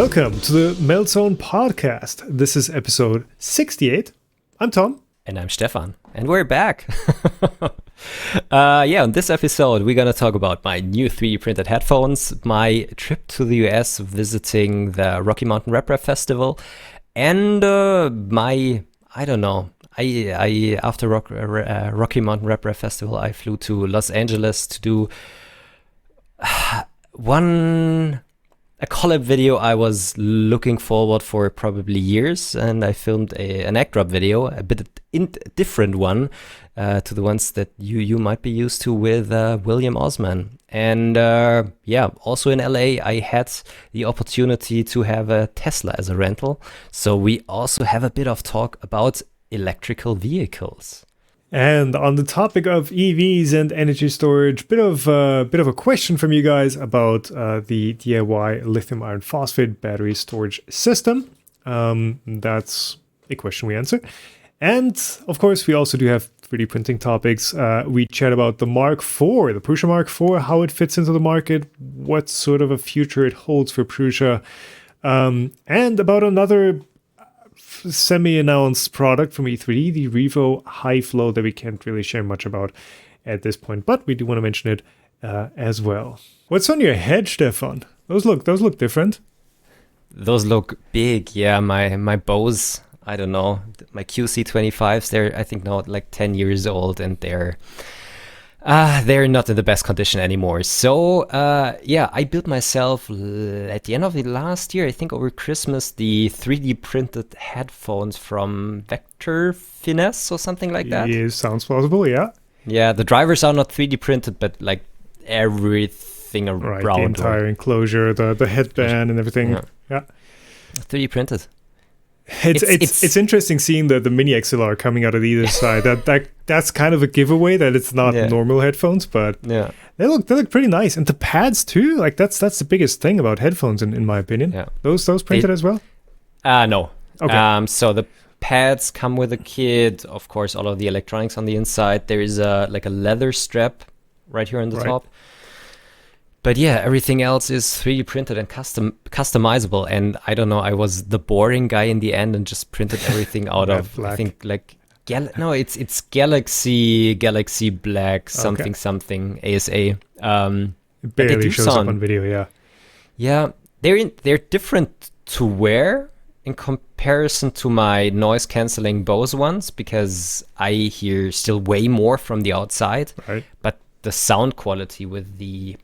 Welcome to the Meltzone podcast. This is episode 68. I'm Tom. And I'm Stefan. And we're back. On this episode, we're going to talk about my new 3D printed headphones, my trip to the US visiting the Rocky Mountain RepRap Festival, and after Rocky Mountain RepRap Festival, I flew to Los Angeles to do a collab video I was looking forward for probably years, and I filmed an act drop video, a bit different one to the ones that you might be used to with William Osman. And also in LA, I had the opportunity to have a Tesla as a rental. So we also have a bit of talk about electrical vehicles. And on the topic of EVs and energy storage, bit of a question from you guys about the DIY lithium iron phosphate battery storage system. That's a question we answer. And of course, we also do have 3D printing topics. We chat about the Mark IV, the Prusa Mark IV, how it fits into the market, what sort of a future it holds for Prusa, and about another semi-announced product from E3, the REVO high flow that we can't really share much about at this point, but we do want to mention it as well. What's on your head, Stefan? Those look different. Those look big. Yeah, my Bose, I don't know, my QC25s, they're I think now like 10 years old, and they're not in the best condition anymore. So, I built myself at the end of the last year, I think over Christmas, the 3D printed headphones from Vectorfinesse or something like that. Yeah, sounds plausible, yeah. Yeah, the drivers are not 3D printed, but like everything around. Right, the entire enclosure, the headband and everything. Yeah. 3D printed. It's interesting seeing the mini XLR coming out of either side. That's kind of a giveaway that it's not normal headphones, but they look pretty nice, and the pads too. Like that's the biggest thing about headphones in my opinion. Yeah. Those printed as well? No. Okay. So the pads come with a kit. Of course, all of the electronics on the inside. There is a leather strap right here on the top. But yeah, everything else is 3D printed and customizable. And I don't know, I was the boring guy in the end and just printed everything out of black. I think like it's Galaxy Black something ASA. It barely shows up on video, yeah. Yeah, they're different to wear in comparison to my noise cancelling Bose ones, because I hear still way more from the outside. Right. But the sound quality with the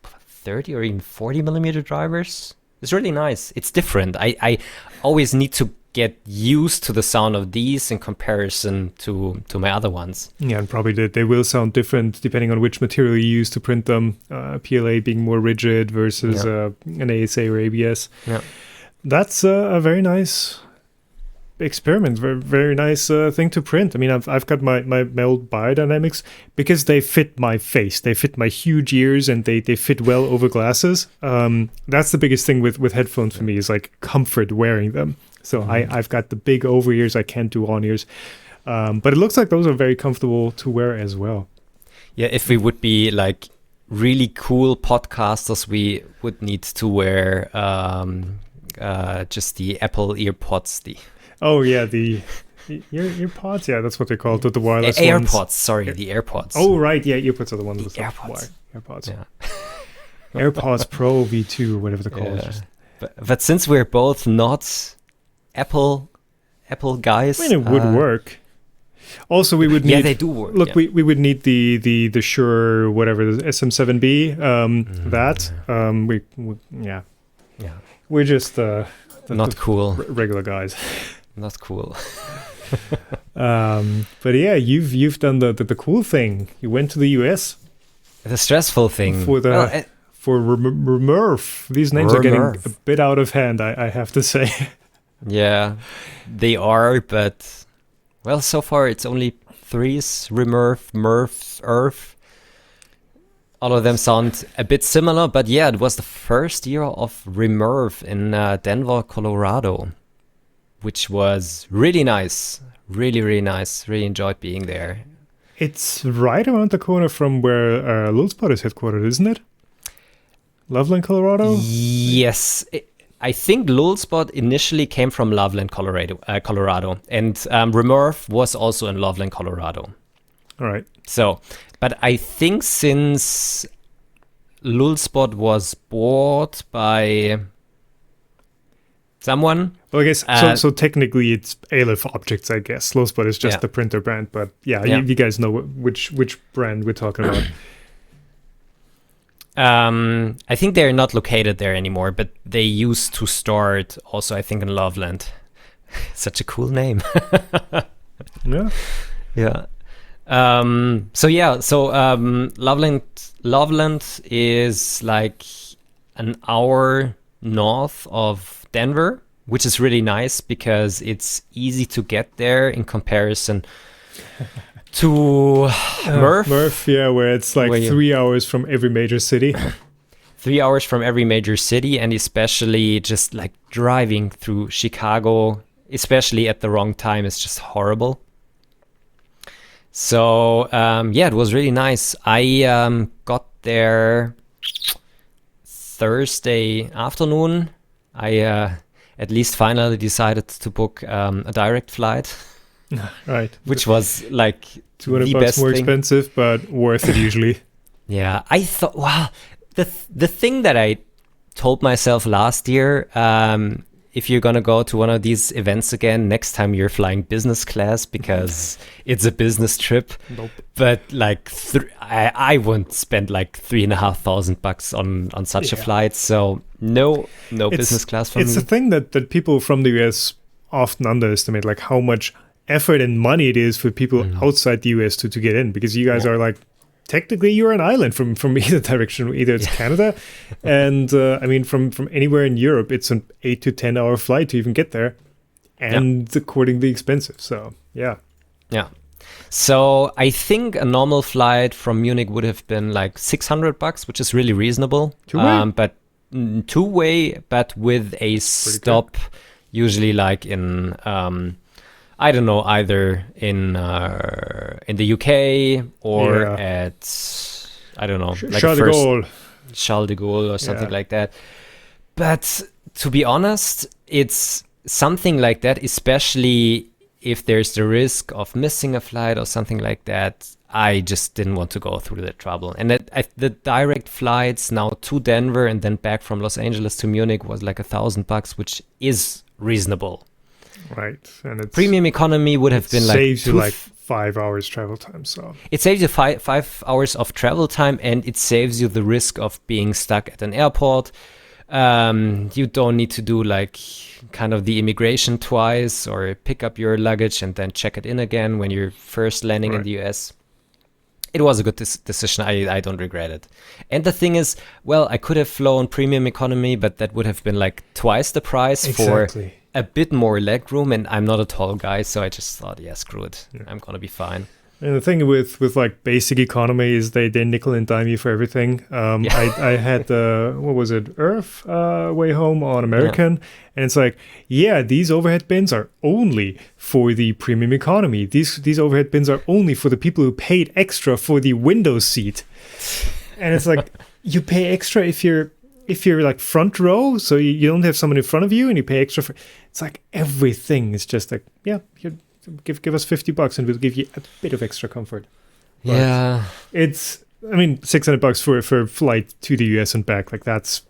30 or even 40 millimeter drivers is really nice. It's different. I always need to get used to the sound of these in comparison to my other ones. Yeah, and probably they will sound different depending on which material you use to print them. PLA being more rigid versus an ASA or ABS. Yeah. That's a very nice experiment, very nice thing to print. I mean, I've got my old biodynamics because they fit my face, they fit my huge ears, and they fit well over glasses. That's the biggest thing with headphones for me, is like comfort wearing them. So I've got the big over ears, I can't do on ears, but it looks like those are very comfortable to wear as well. Yeah, if we would be like really cool podcasters, we would need to wear just the Apple EarPods, Oh yeah, the earpods. Yeah, that's what they call the wireless AirPods. ones. Sorry, the AirPods. Oh right, yeah, earpods are the ones with the AirPods. AirPods. Yeah. AirPods Pro V2, whatever they're called. Yeah. But since we're both not Apple guys, I mean, it would work. Also, we would need. Yeah, they do work. Look, we would need the Shure whatever, the SM7B. We're just not cool. Regular guys. Not cool. But yeah, you've done the cool thing. You went to the US. The stressful thing for RMRRF. These names are getting a bit out of hand, I have to say. Yeah, they are, but well, so far it's only threes: RMRRF, MRRF, ERRF. All of them sound a bit similar, but yeah, it was the first year of RMRRF in Denver, Colorado, which was really nice. Really, really nice. Really enjoyed being there. It's right around the corner from where Lulspot is headquartered, isn't it? Loveland, Colorado? Yes. I think Lulspot initially came from Loveland, Colorado, and RMRRF was also in Loveland, Colorado. All right. So, but I think since Lulspot was bought by someone. Well, I guess so technically it's ALIF Objects, I guess. Lulspot is just the printer brand, but you guys know which brand we're talking about. I think they're not located there anymore, but they used to start also, I think, in Loveland. Such a cool name. Yeah. Loveland is like an hour north of Denver, which is really nice because it's easy to get there in comparison to MRRF, where it's like 3 hours from every major city. 3 hours from every major city, and especially just like driving through Chicago, especially at the wrong time, is just horrible. So, it was really nice. I got there Thursday afternoon. I at least finally decided to book a direct flight. Right. Which was like $200 more expensive, but worth it usually. Yeah. I thought, wow, the thing that I told myself last year, if you're going to go to one of these events again, next time you're flying business class because it's a business trip. Nope. But like, I wouldn't spend like $3,500 on such a flight. So no business class for me. It's a thing that people from the US often underestimate, like how much effort and money it is for people outside the US to get in, because you guys are like, technically you're an island from either direction. Either it's Canada and I mean from anywhere in Europe, it's an 8 to 10 hour flight to even get there, and accordingly expensive. So yeah. So I think a normal flight from Munich would have been like $600, which is really reasonable. But two-way, but with a stop, usually like in I don't know, either in the UK or at, I don't know, like Charles de Gaulle or something like that. But to be honest, it's something like that, especially if there's the risk of missing a flight or something like that. I just didn't want to go through the trouble. And the direct flights now to Denver and then back from Los Angeles to Munich was like $1,000, which is reasonable. Right, and it's premium economy would have been like saves you like 5 hours travel time. So it saves you 5 hours of travel time, and it saves you the risk of being stuck at an airport. You don't need to do like kind of the immigration twice or pick up your luggage and then check it in again when you're first landing in the US. It was a good decision. I don't regret it. And the thing is, well, I could have flown premium economy, but that would have been like twice the price for a bit more leg room, and I'm not a tall guy, so I just thought, screw it. I'm gonna be fine. And the thing with like basic economy is they nickel and dime you for everything. I had the ERRF way home on American, and it's like, these overhead bins are only for the premium economy. These overhead bins are only for the people who paid extra for the window seat. And it's like, you pay extra if you're like front row, so you don't have someone in front of you, and you pay extra for. It's like everything is just like, give us $50 and we'll give you a bit of extra comfort. But it's, I mean, $600 for a flight to the US and back, like that's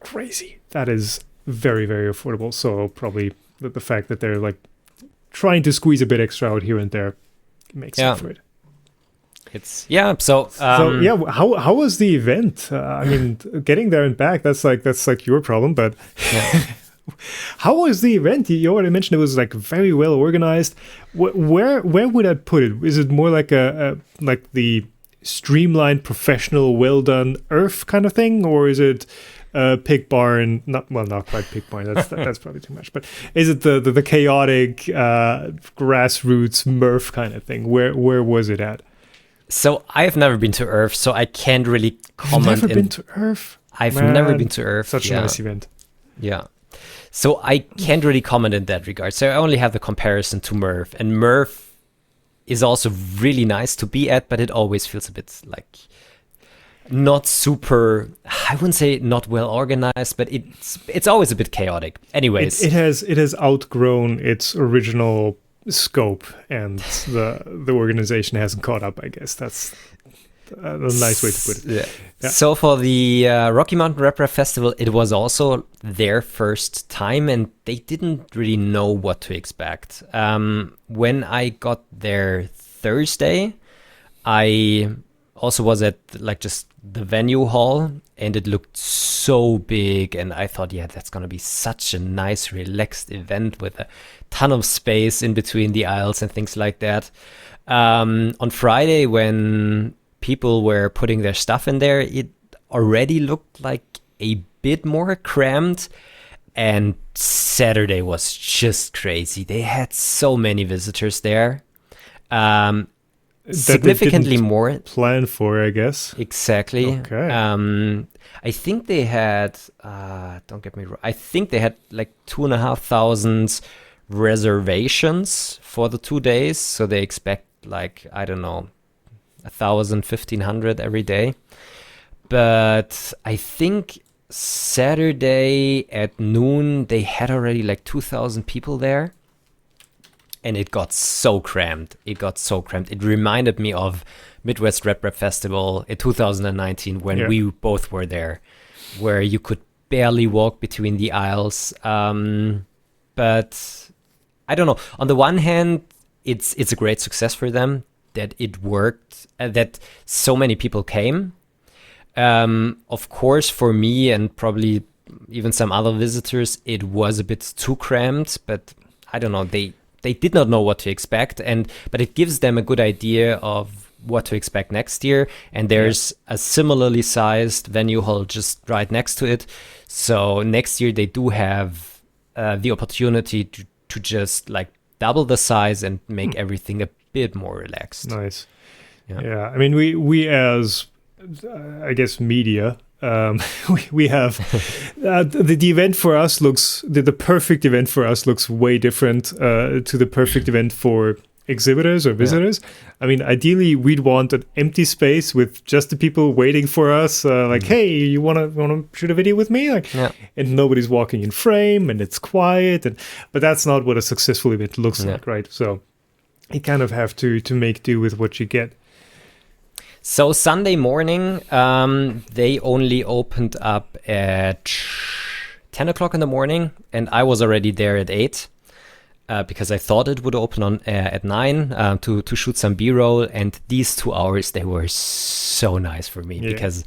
crazy. That is very, very affordable. So probably the fact that they're like trying to squeeze a bit extra out here and there makes up for it. It's so how was the event? I mean, getting there and back, that's like your problem, but how was the event? You already mentioned it was like very well organized. Where would I put it? Is it more like a like the streamlined, professional, well done ERRF kind of thing, or is it pig barn? Not quite pig barn. That's probably too much. But is it the chaotic grassroots MRRF kind of thing? Where was it at? So I've never been to ERRF, so I can't really comment. You've never been to ERRF? I've never been to ERRF. Such a nice event. Yeah. So I can't really comment in that regard. So I only have the comparison to MRRF. And MRRF is also really nice to be at, but it always feels a bit like not super, I wouldn't say not well organized, but it's always a bit chaotic. Anyways, it has outgrown its original scope, and the organization hasn't caught up. I guess that's a nice way to put it. Yeah. So for the Rocky Mountain RepRap Festival, it was also their first time, and they didn't really know what to expect. When I got there Thursday, I also was at like just the venue hall, and it looked so big, and I thought, yeah, that's gonna be such a nice, relaxed event with a ton of space in between the aisles and things like that. On Friday, when people were putting their stuff in there, it already looked like a bit more crammed, and Saturday was just crazy. They had so many visitors there. Significantly more plan for, I guess. Exactly. Okay. I think they had don't get me wrong, I think they had like 2,500 reservations for the 2 days, so they expect like, I don't know, 1,000, 1,500 every day. But I think Saturday at noon they had already like 2,000 people there. And it got so crammed. It reminded me of Midwest RepRap Festival in 2019 when we both were there, where you could barely walk between the aisles. But I don't know. On the one hand, it's a great success for them that it worked, that so many people came. Of course, for me and probably even some other visitors, it was a bit too crammed. But I don't know. They did not know what to expect, but it gives them a good idea of what to expect next year. And there's a similarly sized venue hall just right next to it. So next year they do have the opportunity to just like double the size and make everything a bit more relaxed. Nice. Yeah. I mean, we as I guess media, we have the event for us looks the perfect event for us looks way different to the perfect event for exhibitors or visitors. I mean, ideally we'd want an empty space with just the people waiting for us, like, hey, you wanna shoot a video with me, like, and nobody's walking in frame and it's quiet, but that's not what a successful event looks like, right? So you kind of have to make do with what you get. So Sunday morning, they only opened up at 10 o'clock in the morning, and I was already there at 8 because I thought it would open at 9 to shoot some B-roll. And these 2 hours, they were so nice for me because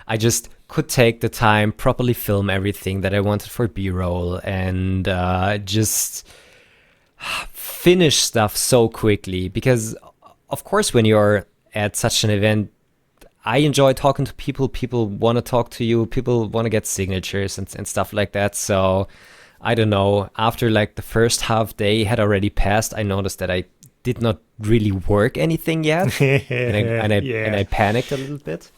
I just could take the time, properly film everything that I wanted for B-roll, and just finish stuff so quickly. Because, of course, when you're at such an event, I enjoy talking to people. People want to talk to you. People want to get signatures and stuff like that. So I don't know. After like the first half day had already passed, I noticed that I did not really work anything yet, and I panicked a little bit.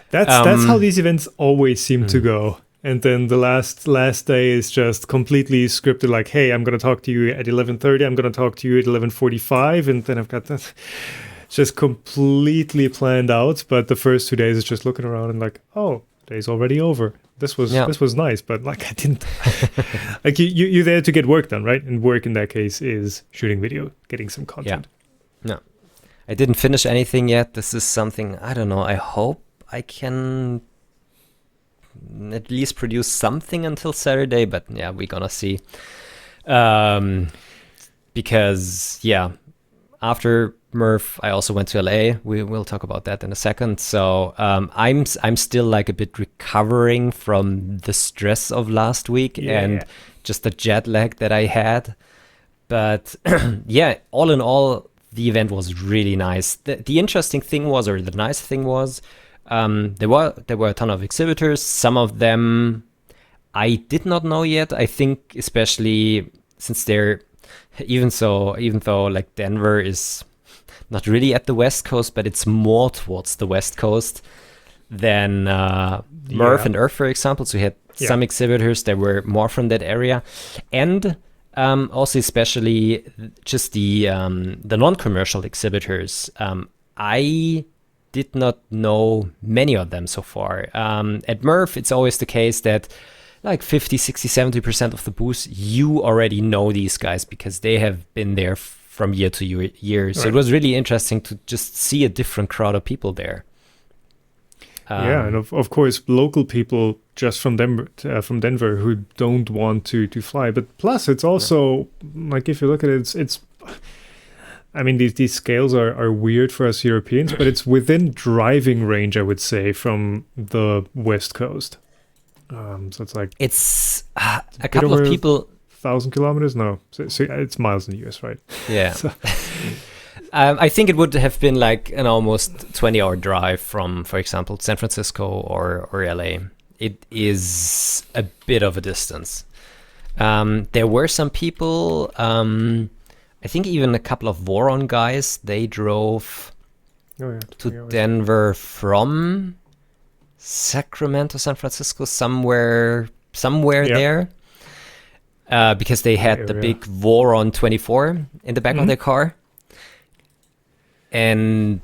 That's how these events always seem to go. And then the last day is just completely scripted. Like, hey, I'm going to talk to you at 11:30. I'm going to talk to you at 11:45, and then I've got that. Just completely planned out, but the first 2 days is just looking around and like, oh, day's already over. This was nice, but like I didn't like you're there to get work done, right? And work in that case is shooting video, getting some content. No, I didn't finish anything yet. This is something, I don't know. I hope I can at least produce something until Saturday, but yeah, we're gonna see. Because after Murph, I also went to LA. We will talk about that in a second. So I'm still like a bit recovering from the stress of last week and just the jet lag that I had. But all in all, the event was really nice. The interesting thing was, or the nice thing was, there were a ton of exhibitors. Some of them I did not know yet. I think especially since they're even though like Denver is not really at the West Coast, but it's more towards the West Coast than MRRF and ERRF, for example. So we had some exhibitors that were more from that area, and also especially just the non-commercial exhibitors. I did not know many of them so far. At MRRF, it's always the case that like 50, 60, 70% of the booths, you already know these guys because they have been there from year to year. So it was really interesting to just see a different crowd of people there. And of course, local people just from Denver who don't want to fly. But plus, it's also like, if you look at it, it's I mean, these scales are weird for us Europeans, but it's within driving range, I would say, from the West Coast. So it's a couple of people. 1,000 kilometers? No, so it's miles in the US, right? Yeah. I think it would have been like an almost 20-hour drive from, for example, San Francisco or LA. It is a bit of a distance. There were some people, I think even a couple of Voron guys, they drove to Denver from Sacramento, San Francisco, somewhere there. Because they had the big Voron 24 in the back of their car. And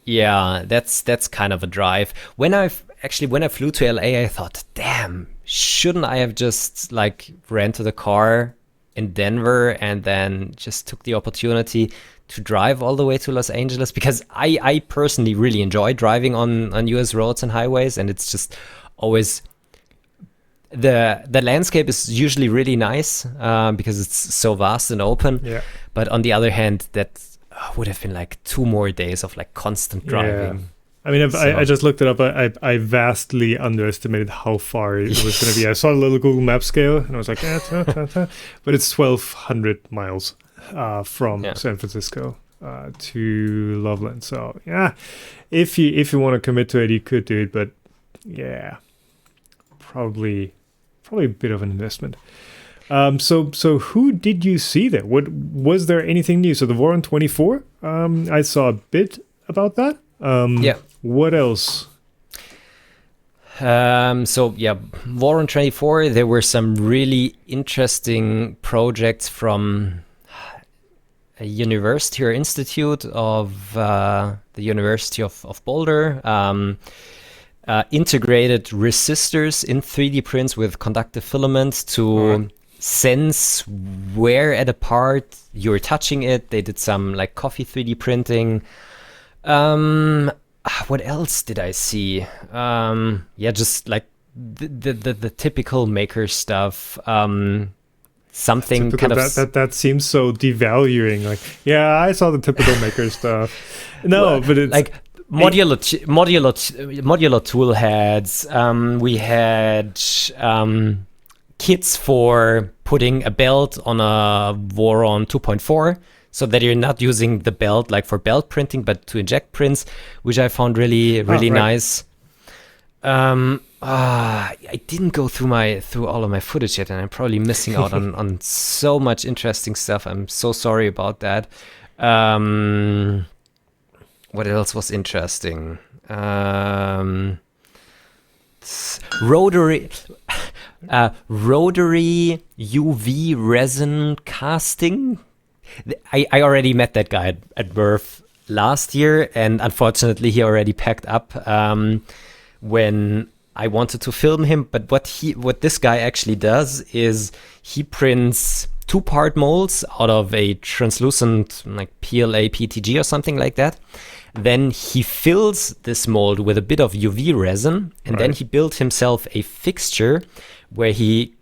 that's kind of a drive. When I flew to LA, I thought, damn, shouldn't I have just like rented a car in Denver and then just took the opportunity to drive all the way to Los Angeles? Because I personally really enjoy driving on US roads and highways, and it's just always the landscape is usually really nice because it's so vast and open. Yeah. But on the other hand, that would have been like 2 more days of like constant driving. Yeah. I mean, I just looked it up. I vastly underestimated how far it was going to be. I saw a little Google Map scale, and I was like, but it's 1,200 miles from San Francisco to Loveland. So yeah, if you want to commit to it, you could do it. But yeah, probably a bit of an investment. So who did you see there? What was there anything new? So the Voron 24, I saw a bit about that. What else? Voron 24, there were some really interesting projects from a university or institute of the University of Boulder. Integrated resistors in 3D prints with conductive filaments to sense where at a part you're touching it. They did some like coffee 3D printing. What else did I see? Just like the typical maker stuff. Something kind of that seems so devaluing. Like, yeah, I saw the typical maker stuff. No, but it's like modular tool heads. We had kits for putting a belt on a Voron 2.4. So that you're not using the belt like for belt printing, but to inject prints, which I found really nice. I didn't go through all of my footage yet, and I'm probably missing out on so much interesting stuff. I'm so sorry about that. What else was interesting? Rotary UV resin casting. I already met that guy at MRRF last year, and unfortunately he already packed up when I wanted to film him. But what this guy actually does is he prints 2-part molds out of a translucent like PLA PTG or something like that. Then he fills this mold with a bit of UV resin, and then he built himself a fixture where he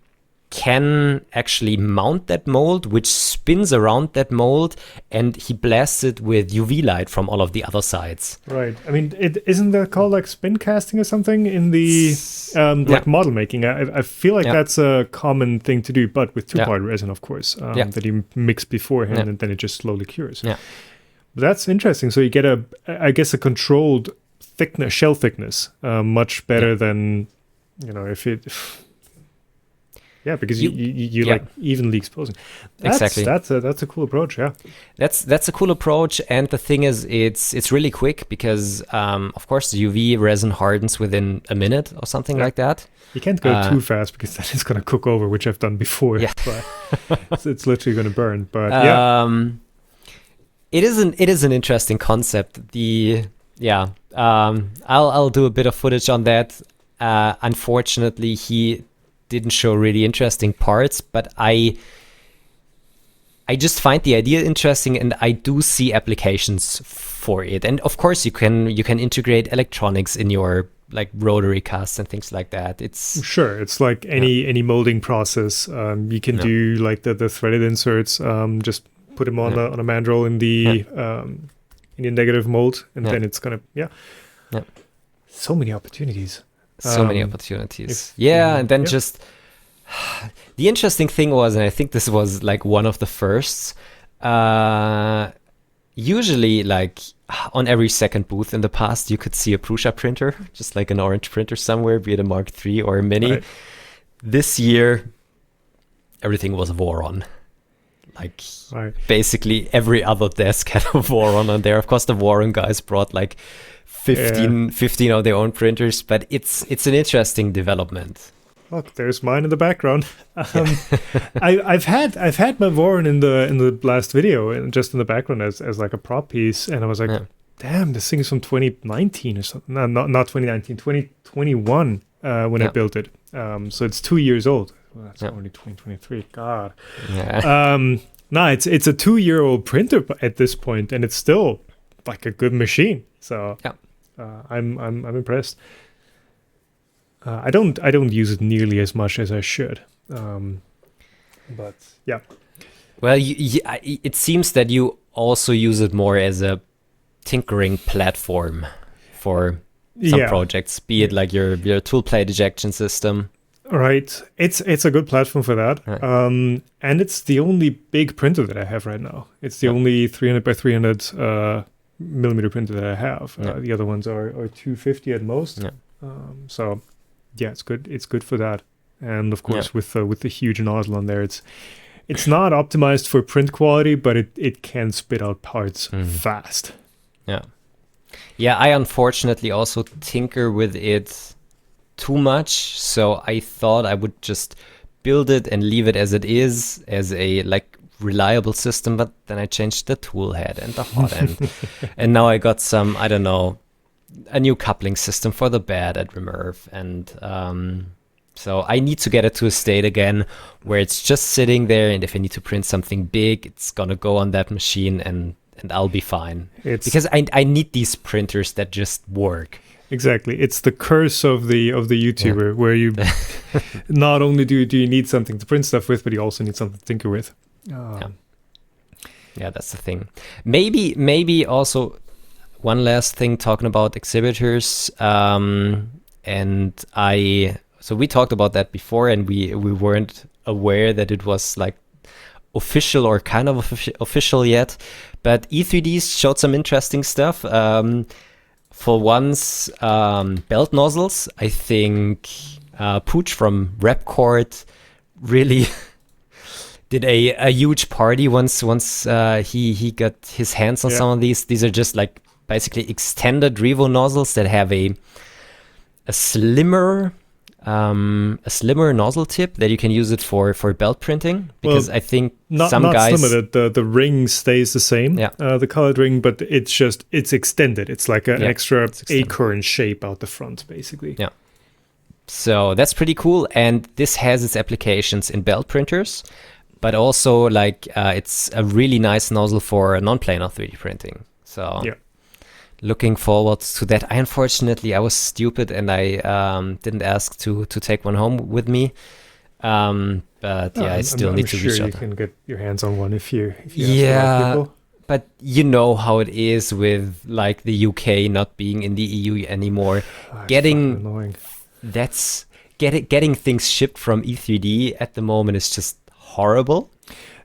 can actually mount that mold, which spins around that mold, and he blasts it with UV light from all of the other sides. Right. I mean, isn't that called like spin casting or something in the like model making? I feel like that's a common thing to do, but with 2-part resin, of course, that you mix beforehand and then it just slowly cures. Yeah. But that's interesting. So you get a controlled thickness, shell thickness, much better than, if it. Yeah, because you like evenly exposing. Exactly. That's a cool approach. Yeah. That's a cool approach, and the thing is, it's really quick because, of course, the UV resin hardens within a minute or something like that. You can't go too fast because then it's going to cook over, which I've done before. Yeah. But it's literally going to burn. But it is an interesting concept. The yeah, I'll do a bit of footage on that. Unfortunately, he didn't show really interesting parts, but I just find the idea interesting, and I do see applications for it. And of course, you can integrate electronics in your like rotary casts and things like that. It's like any molding process. You can do like the threaded inserts. Just put them on a mandrel in the negative mold, and then it's gonna so many opportunities. And then just the interesting thing was, and I think this was like one of the firsts, usually like on every second booth in the past, you could see a Prusa printer, just like an orange printer somewhere, be it a Mark III or a Mini. Right. This year, everything was Voron. Like basically every other desk had a Voron on there. Of course, the Voron guys brought like 15 of their own printers, but it's an interesting development. Look, there's mine in the background. I've had my Voron in the last video, and just in the background as like a prop piece, and I was like, damn, this thing is from 2019 or something. No, not 2019, 2021 when I built it. So it's 2 years old. Well, that's only 2023. God. Yeah. It's a 2-year-old printer at this point, and it's still like a good machine. So I'm impressed. I don't use it nearly as much as I should, but yeah. Well, it seems that you also use it more as a tinkering platform for some projects, be it like your tool plate ejection system. Right, it's a good platform for that, and it's the only big printer that I have right now. It's the only 300 by 300 millimeter printer that I have. The other ones are 250 at most. So. Yeah, it's good. It's good for that, and of course with the huge nozzle on there, it's not optimized for print quality, but it can spit out parts fast. Yeah. I unfortunately also tinker with it too much, so I thought I would just build it and leave it as it is, as a like reliable system. But then I changed the tool head and the hot end, and now I got some, I don't know, a new coupling system for the bed at RMRRF, and so I need to get it to a state again where it's just sitting there, and if I need to print something big, it's gonna go on that machine, and I'll be fine. Because I need these printers that just work. Exactly, it's the curse of the YouTuber, where you not only do you need something to print stuff with, but you also need something to tinker with. Yeah, that's the thing. Maybe also. One last thing, talking about exhibitors, so we talked about that before, and we weren't aware that it was like official or kind of official yet, but E3D showed some interesting stuff. For once, belt nozzles. I think Pooch from Repcord really did a huge party once he got his hands on some of these. These are just like basically extended REVO nozzles that have a slimmer nozzle tip that you can use it for belt printing, because I think some guys slimmer, the ring stays the same, the colored ring, but it's extended. It's like an extra acorn shape out the front, basically. Yeah. So that's pretty cool, and this has its applications in belt printers, but also like it's a really nice nozzle for non-planar 3D printing. So looking forward to that. I was stupid, and I didn't ask to take one home with me. But I still need to reach out. You can get your hands on one if you ask the right people. But you know how it is with like the UK not being in the EU anymore. Getting things shipped from E3D at the moment is just horrible,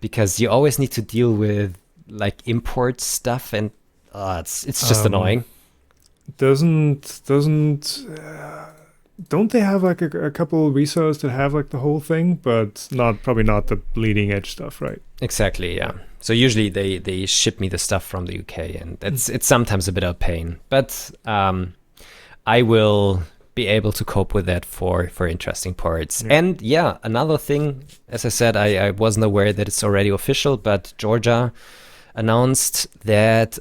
because you always need to deal with like import stuff, and it's just annoying. Don't they have like a couple resellers that have like the whole thing, but probably not the bleeding edge stuff, right? Exactly, yeah. So usually they ship me the stuff from the UK, and it's sometimes a bit of a pain, but I will be able to cope with that for interesting parts. And another thing, as I said, I wasn't aware that it's already official, but Georgia announced that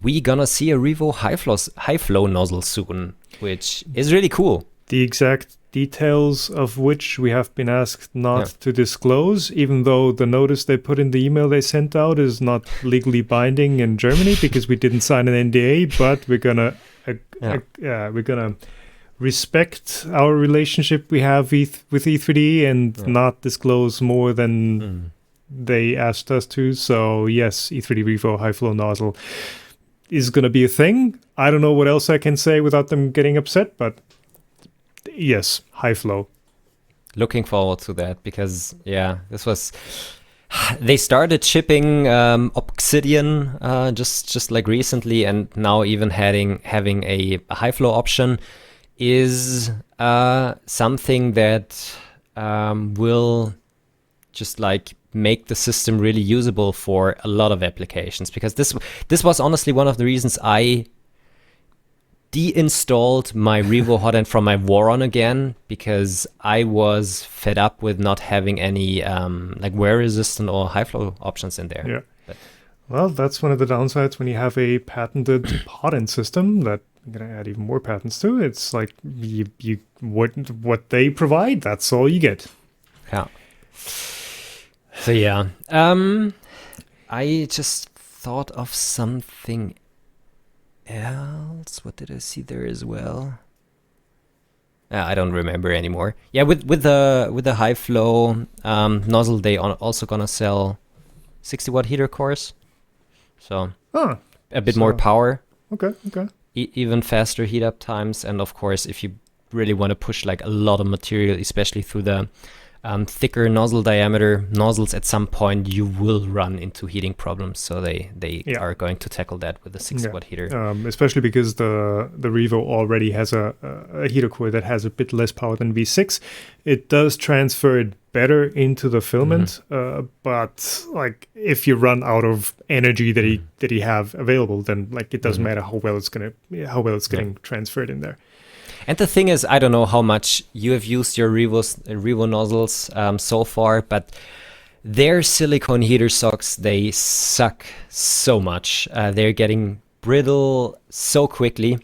we gonna see a REVO high flow nozzle soon, which is really cool. The exact details of which we have been asked not to disclose, even though the notice they put in the email they sent out is not legally binding in Germany because we didn't sign an NDA, but we're gonna respect our relationship we have with E3D and not disclose more than they asked us to. So yes, E3D REVO high flow nozzle is gonna be a thing. I don't know what else I can say without them getting upset, but yes, high flow. Looking forward to that because this was. They started shipping Obsidian just like recently, and now even having a high flow option is something that will just like make the system really usable for a lot of applications. Because this was honestly one of the reasons I deinstalled my REVO hot end from my Voron again, because I was fed up with not having any like wear resistant or high flow options in there. Yeah. Well, that's one of the downsides when you have a patented hot end system that I'm gonna add even more patents to. It's like you what they provide, that's all you get. Yeah. So yeah. I just thought of something else. What did I see there as well? I don't remember anymore. Yeah, with the high flow nozzle, they also gonna sell 60 watt heater cores, so a bit more power. Okay. Even faster heat up times, and of course, if you really want to push like a lot of material, especially through the thicker nozzle diameter nozzles, at some point you will run into heating problems. So they are going to tackle that with the 60 watt heater. Especially because the REVO already has a heater core that has a bit less power than V6. It does transfer it better into the filament, but like if you run out of energy that you have available, then like it doesn't matter how well it's getting transferred in there. And the thing is, I don't know how much you have used your REVO nozzles so far, but their silicone heater socks, they suck so much. They're getting brittle so quickly.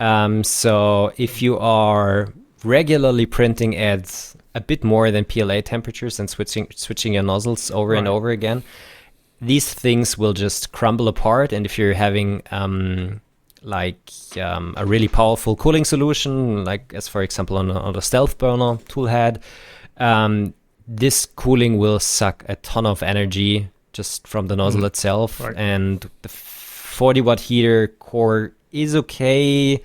So if you are regularly printing at a bit more than PLA temperatures and switching your nozzles over and over again, these things will just crumble apart. And if you're having a really powerful cooling solution, like as for example on the stealth burner tool head, this cooling will suck a ton of energy just from the nozzle itself. And the 40 watt heater core is okay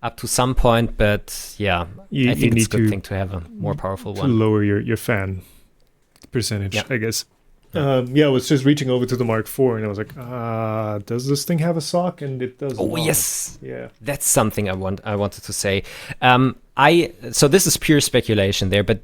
up to some point, but I think it's a good thing to have a more powerful one. To lower your fan percentage, I guess. I was just reaching over to the Mark IV and I was like, does this thing have a sock? And it does. Oh, yes. Yeah. That's something I wanted to say. So this is pure speculation there, but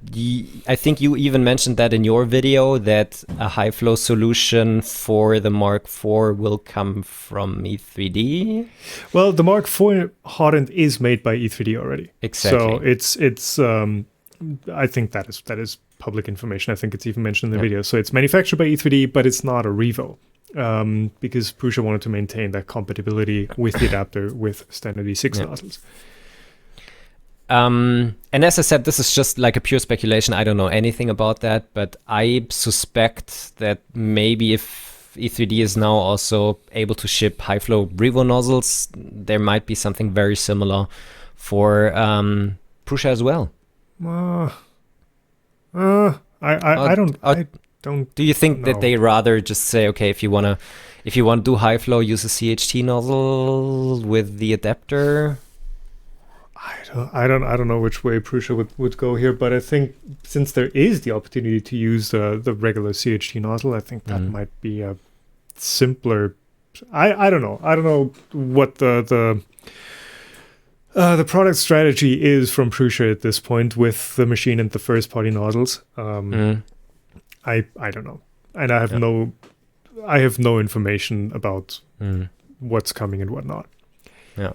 I think you even mentioned that in your video that a high flow solution for the Mark IV will come from E3D. Well, the Mark IV hot end is made by E3D already. Exactly. So it's I think that is public information. I think it's even mentioned in the video. So it's manufactured by E3D, but it's not a REVO because Prusa wanted to maintain that compatibility with the adapter with standard E6 nozzles. And as I said, this is just like a pure speculation. I don't know anything about that, but I suspect that maybe if E3D is now also able to ship high flow REVO nozzles, there might be something very similar for Prusa as well. I don't. Do you think that they rather just say, okay, if you want to do high flow, use a CHT nozzle with the adapter? I don't know which way Prusa would go here, but I think since there is the opportunity to use the regular CHT nozzle, I think that might be a simpler. I don't know. I don't know what the product strategy is from Prusa at this point with the machine and the first party nozzles. I don't know, and I have no information about what's coming and whatnot. Yeah.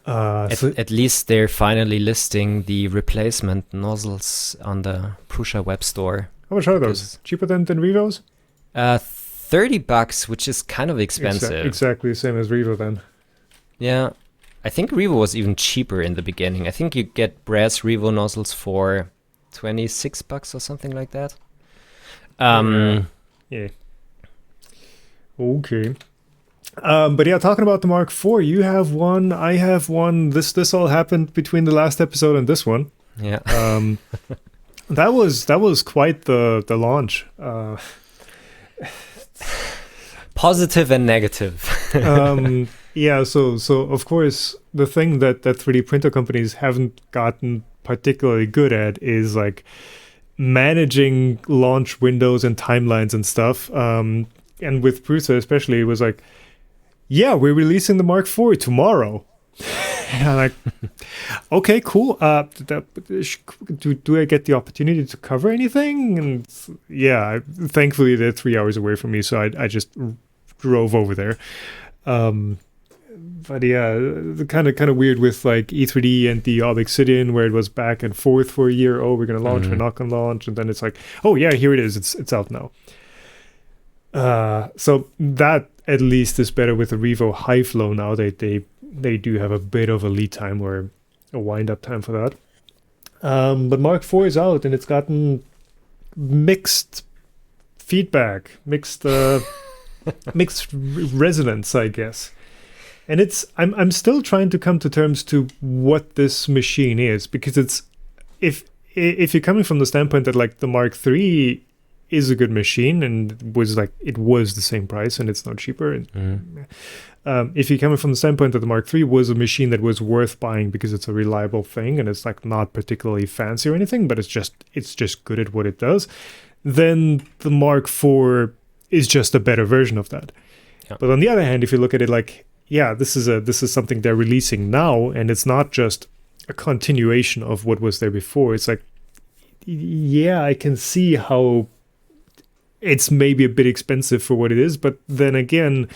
At least they're finally listing the replacement nozzles on the Prusa web store. How much are those? Cheaper than REVOs? $30, which is kind of expensive. Exactly the same as REVO then. Yeah. I think REVO was even cheaper in the beginning. I think you get brass REVO nozzles for $26 or something like that. Yeah. Okay. But yeah, talking about the Mark IV, you have one, I have one. This all happened between the last episode and this one. Yeah. That was quite the launch. Positive and negative. Yeah, so of course the thing that 3D printer companies haven't gotten particularly good at is like managing launch windows and timelines and stuff. And with Prusa especially, it was like, yeah, we're releasing the Mark IV tomorrow. And I'm like, okay, cool. Do I get the opportunity to cover anything? And yeah, thankfully they're 3 hours away from me, so I just drove over there. But yeah, kind of weird with like E3D and the Obsidian, where it was back and forth for a year. Oh, we're gonna launch, we're not gonna launch, and then it's like, oh yeah, here it is. It's out now. So that at least is better with the REVO high flow now. They do have a bit of a lead time or a wind up time for that. But Mark IV is out and it's gotten mixed feedback, mixed resonance, I guess. And I'm still trying to come to terms to what this machine is, because it's if you're coming from the standpoint that like the Mark III is a good machine and it was the same price and it's not cheaper. If you're coming from the standpoint that the Mark III was a machine that was worth buying because it's a reliable thing and it's like not particularly fancy or anything, but it's just good at what it does, then the Mark IV is just a better version of that. Yeah. But on the other hand, if you look at it like, yeah, this is something they're releasing now, and it's not just a continuation of what was there before. It's like, yeah, I can see how it's maybe a bit expensive for what it is, but then again,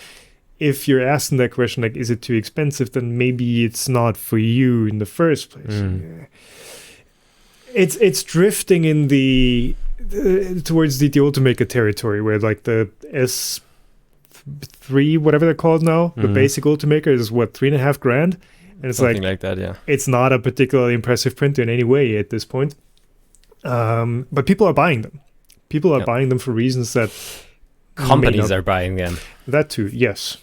if you're asking that question, like, is it too expensive, then maybe it's not for you in the first place. It's drifting in the towards the Ultimaker territory, where like the S3, whatever they're called now, the basic Ultimaker is what, $3,500, and it's something like that. Yeah, it's not a particularly impressive printer in any way at this point. But people are buying them. People are buying them for reasons that companies are buying them. That too, yes.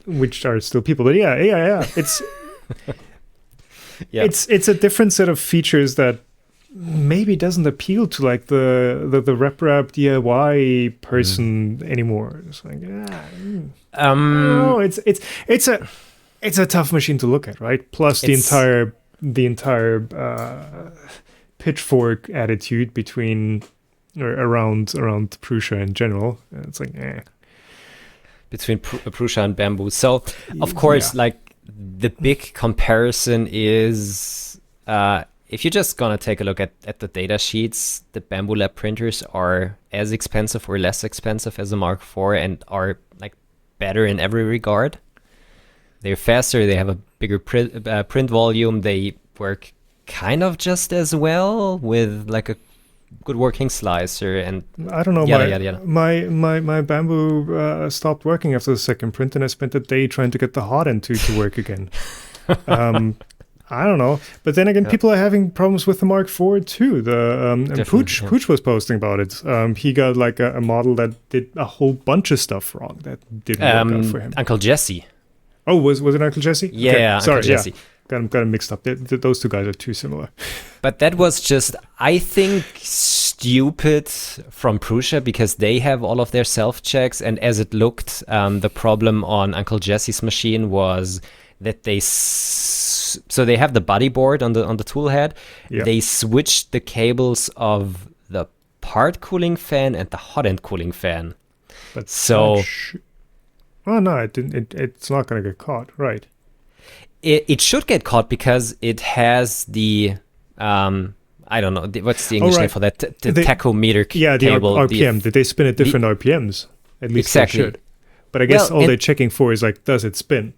Which are still people, but yeah. It's it's a different set of features that maybe doesn't appeal to like the RepRap DIY person anymore. It's like, no, it's a tough machine to look at, right? Plus the entire pitchfork attitude between or around Prusa in general. It's like, between Prusa and Bamboo. So of course, like the big comparison is if you're just gonna take a look at the data sheets, the Bamboo Lab printers are as expensive or less expensive as a Mark IV and are like better in every regard. They're faster, they have a bigger print volume, they work kind of just as well with like a good working slicer, and I don't know, my Bamboo stopped working after the second print, and I spent a day trying to get the hot end to work again. I don't know, but then again, people are having problems with the Mark IV too. And Pooch was posting about it. He got like a model that did a whole bunch of stuff wrong that didn't work out for him. Uncle Jesse. Oh, was it Uncle Jesse? Yeah, okay. Uncle Sorry, Jesse. Yeah. Got them mixed up. Those two guys are too similar. But that was just, I think, stupid from Prusa, because they have all of their self-checks, and as it looked, the problem on Uncle Jesse's machine was that so they have the body board on the tool head. Yep. They switched the cables of the part cooling fan and the hot end cooling fan. But so, oh no, it didn't. It's not going to get caught, right? It should get caught because it has the I don't know, what's the English name for that? The tachometer cable. Yeah, the RPM. Did they spin at different RPMs? At least exactly. They should. But I guess all they're checking for is like, does it spin?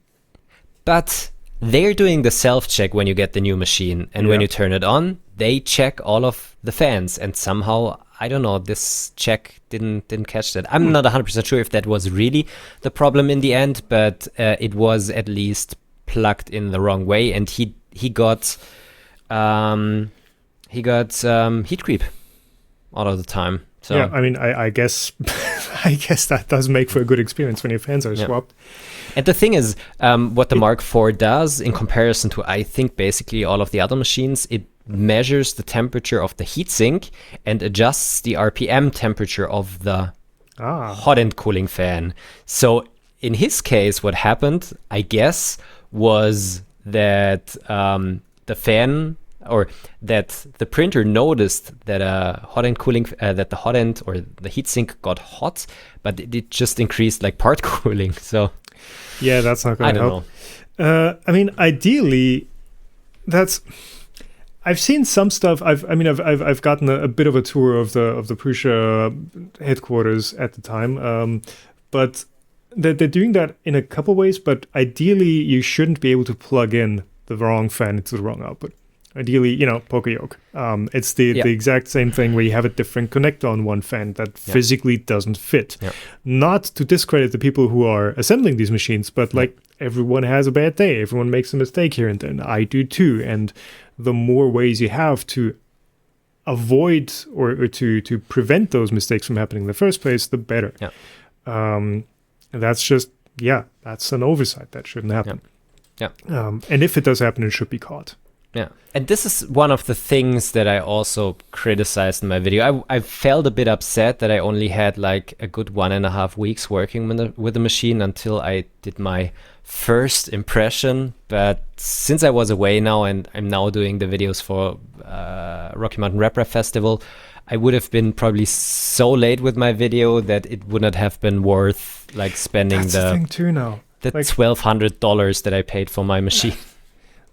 But they're doing the self-check when you get the new machine, and when you turn it on, they check all of the fans, and somehow I don't know, this check didn't catch that. I'm not 100% sure if that was really the problem in the end, but it was at least plugged in the wrong way, and he got heat creep all of the time. So yeah, I mean, I guess I guess that does make for a good experience when your fans are swapped. And the thing is, what the Mark IV does in comparison to, I think, basically all of the other machines, it measures the temperature of the heatsink and adjusts the RPM temperature of the hot end cooling fan. So in his case, what happened, I guess, was that the fan, or that the printer noticed that hot end cooling, that the hot end or the heatsink got hot, but it just increased like part cooling. So yeah, that's not going to help. Know. I mean, ideally, I've seen some stuff. I've gotten a bit of a tour of the Prusa headquarters at the time, but they're doing that in a couple ways. But ideally, you shouldn't be able to plug in the wrong fan into the wrong output. Ideally, poker yoke. It's the exact same thing where you have a different connector on one fan that physically doesn't fit. Yeah. Not to discredit the people who are assembling these machines, but like everyone has a bad day. Everyone makes a mistake here and then. I do too. And the more ways you have to avoid or to prevent those mistakes from happening in the first place, the better. Yeah. And that's just, that's an oversight. That shouldn't happen. Yeah. And if it does happen, it should be caught. Yeah, and this is one of the things that I also criticized in my video. I felt a bit upset that I only had like a good 1.5 weeks working with the machine until I did my first impression. But since I was away now and I'm now doing the videos for Rocky Mountain RepRap Festival, I would have been probably so late with my video that it would not have been worth like spending That's the thing too now. The like, $1,200 that I paid for my machine.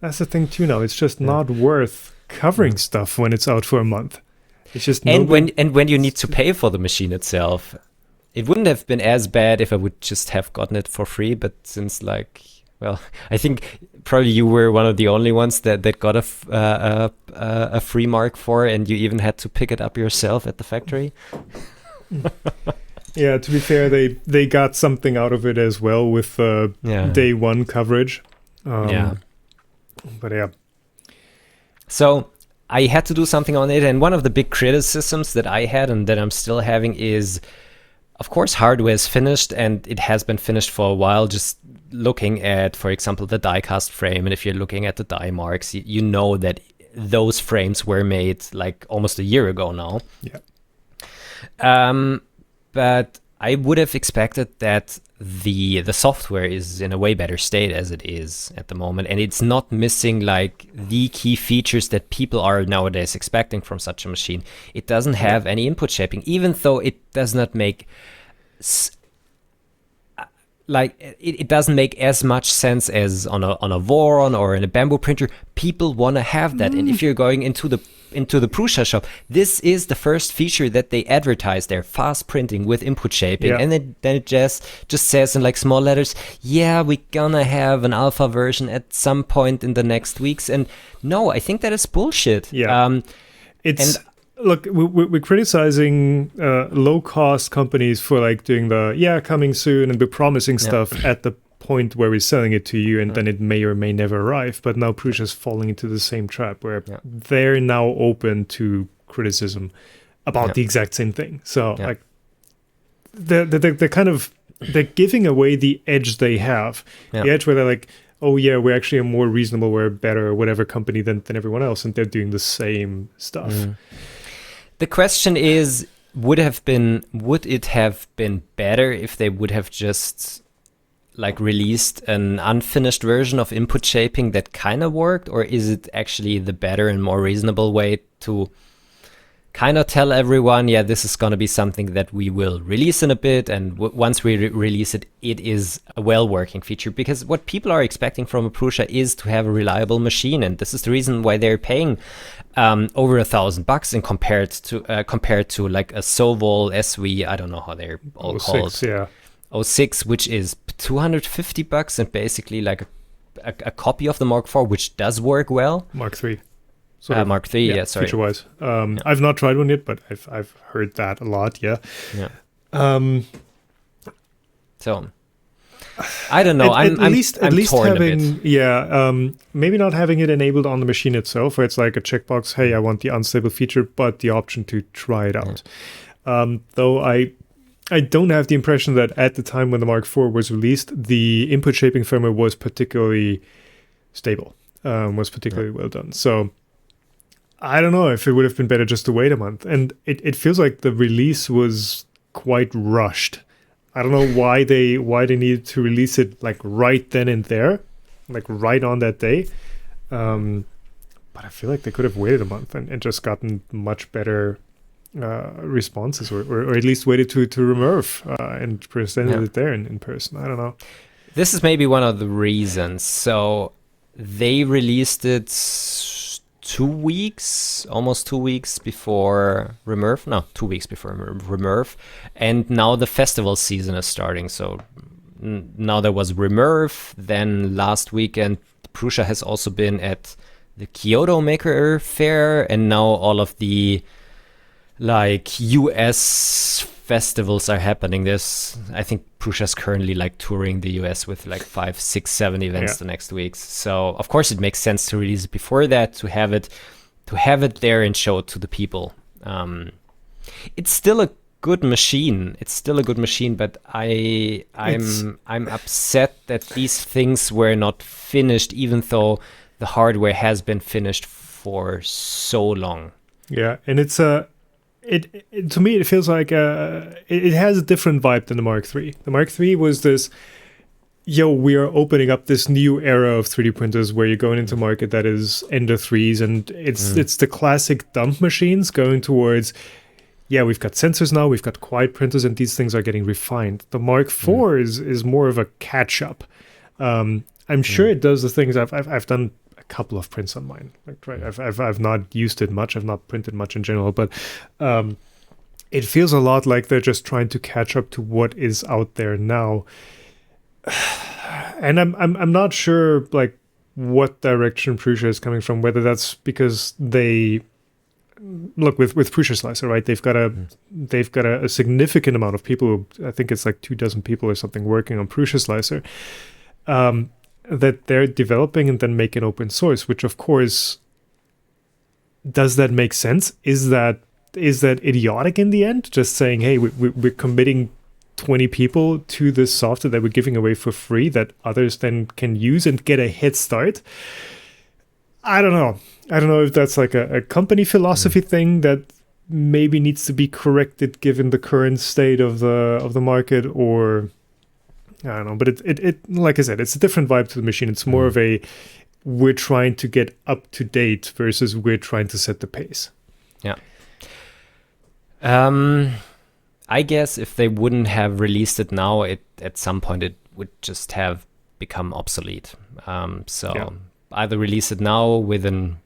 That's the thing too now. It's just not worth covering stuff when it's out for a month. It's just when you need to pay for the machine itself. It wouldn't have been as bad if I would just have gotten it for free, but since I think probably you were one of the only ones that got a free Mark IV, and you even had to pick it up yourself at the factory. Yeah, to be fair, they got something out of it as well with day one coverage. But yeah. So I had to do something on it, and one of the big criticisms that I had and that I'm still having is, of course, hardware is finished, and it has been finished for a while. Just looking at, for example, the die-cast frame, and if you're looking at the die marks, you know that those frames were made like almost a year ago now. Yeah. But I would have expected that the software is in a way better state as it is at the moment, and it's not missing like the key features that people are nowadays expecting from such a machine. It doesn't have any input shaping, even though it does not make it doesn't make as much sense as on a Voron or in a bamboo printer. People want to have that, and if you're going into the Prusa shop, this is the first feature that they advertise there: fast printing with input shaping. And then it just says in like small letters, we're gonna have an alpha version at some point in the next weeks. And no, I think that is bullshit. Look, we're criticizing low-cost companies for like doing the coming soon, and we're promising stuff at the point where we're selling it to you, and then it may or may never arrive. But now Prusa's falling into the same trap where they're now open to criticism about the exact same thing. So like they're kind of they're giving away the edge they have, the edge where they're like, oh yeah, we're actually a more reasonable, we're a better or whatever company than everyone else, and they're doing the same stuff. The question is, would it have been better if they would have just like released an unfinished version of input shaping that kind of worked, or is it actually the better and more reasonable way to kind of tell everyone, this is going to be something that we will release in a bit, and once we release it, it is a well-working feature? Because what people are expecting from a Prusa is to have a reliable machine, and this is the reason why they're paying over $1,000 in compared to like a Sovol SV, I don't know how they're all called. 06, which is $250 and basically like a copy of the Mark IV, which does work well. Mark III. Mark III, yeah, sorry. Feature-wise. I've not tried one yet, but I've heard that a lot, yeah. So, I don't know. At least torn having, a bit. maybe not having it enabled on the machine itself, where it's like a checkbox, hey, I want the unstable feature, but the option to try it out. Though I don't have the impression that at the time when the Mark IV was released, the input shaping firmware was particularly stable, was particularly well done. So I don't know if it would have been better just to wait a month. And it feels like the release was quite rushed. I don't know why they needed to release it like right then and there, like right on that day. But I feel like they could have waited a month and just gotten much better responses, or at least waited to RMRRF and presented it there in person. I don't know. This is maybe one of the reasons. So they released it 2 weeks, almost 2 weeks before RMRRF. No, 2 weeks before RMRRF. And now the festival season is starting. So now there was RMRRF. Then last weekend, Prusa has also been at the Kyoto Maker Fair. And now all of the US festivals are happening. I think Prusa's currently touring the US with 5, 6, 7 events the next weeks. So of course it makes sense to release it before that, to have it there and show it to the people. It's still a good machine. But I'm upset that these things were not finished, even though the hardware has been finished for so long. Yeah, and it's it to me, it feels like it has a different vibe than the Mark III. The Mark III was this, we are opening up this new era of 3D printers where you're going into a market that is Ender 3s, and it's the classic dump machines going towards, we've got sensors now, we've got quiet printers, and these things are getting refined. The Mark IV is more of a catch-up. I'm sure it does the things I've done. Couple of prints on mine. I've not used it much. I've not printed much in general, but it feels a lot like they're just trying to catch up to what is out there now. And I'm not sure what direction Prusa is coming from. Whether that's because they look with Prusa Slicer, right? They've got a significant amount of people. I think it's 24 people or something working on Prusa Slicer. That they're developing and then make an open source, which of course, does that make sense? Is that idiotic in the end? Just saying, hey, we're committing 20 people to this software that we're giving away for free that others then can use and get a head start. I don't know. I don't know if that's a company philosophy thing that maybe needs to be corrected given the current state of the market, or I don't know, but it like I said, it's a different vibe to the machine. It's more of we're trying to get up to date versus we're trying to set the pace. Yeah. I guess if they wouldn't have released it now, at some point it would just have become obsolete. Either release it now with an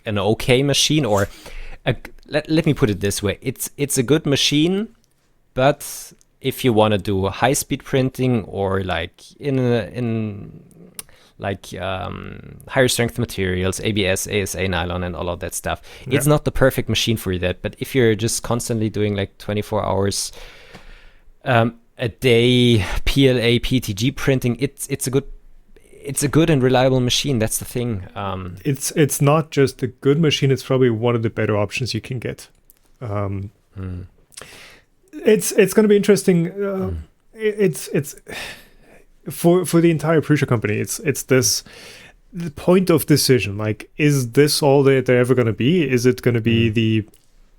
okay machine, or let me put it this way: it's a good machine, but if you want to do high-speed printing or higher strength materials, ABS, ASA, nylon, and all of that stuff, it's not the perfect machine for that. But if you're just constantly doing 24 hours a day PLA, PTG printing, it's a good and reliable machine. That's the thing. It's not just a good machine. It's probably one of the better options you can get. It's going to be interesting. It's for the entire Prusa company. It's this the point of decision. Is this all they're ever going to be? Is it going to be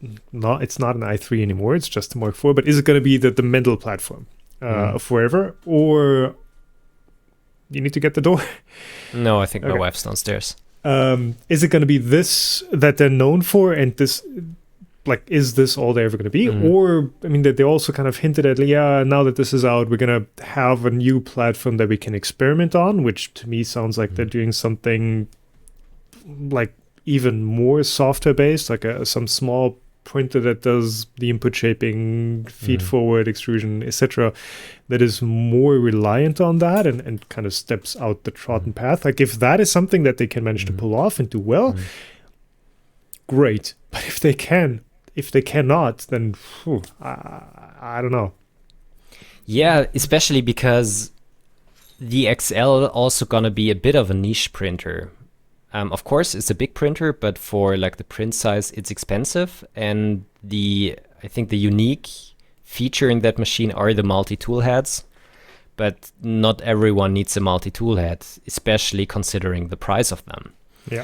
it's not an i3 anymore. It's just a Mark IV. But is it going to be the Mendel platform forever, or you need to get the door? No, I think my wife's downstairs. Is it going to be this that they're known for, and this? Is this all they're ever going to be? Or, they also kind of hinted at, now that this is out, we're going to have a new platform that we can experiment on, which to me sounds like they're doing something even more software-based, some small printer that does the input shaping, feed-forward, extrusion, etc., that is more reliant on that and kind of steps out the trodden path. If that is something that they can manage to pull off and do well, great. But if they cannot, then I don't know. Yeah, especially because the XL also gonna be a bit of a niche printer. Of course, it's a big printer, but for like the print size, it's expensive. And I think the unique feature in that machine are the multi-tool heads. But not everyone needs a multi-tool head, especially considering the price of them. Yeah.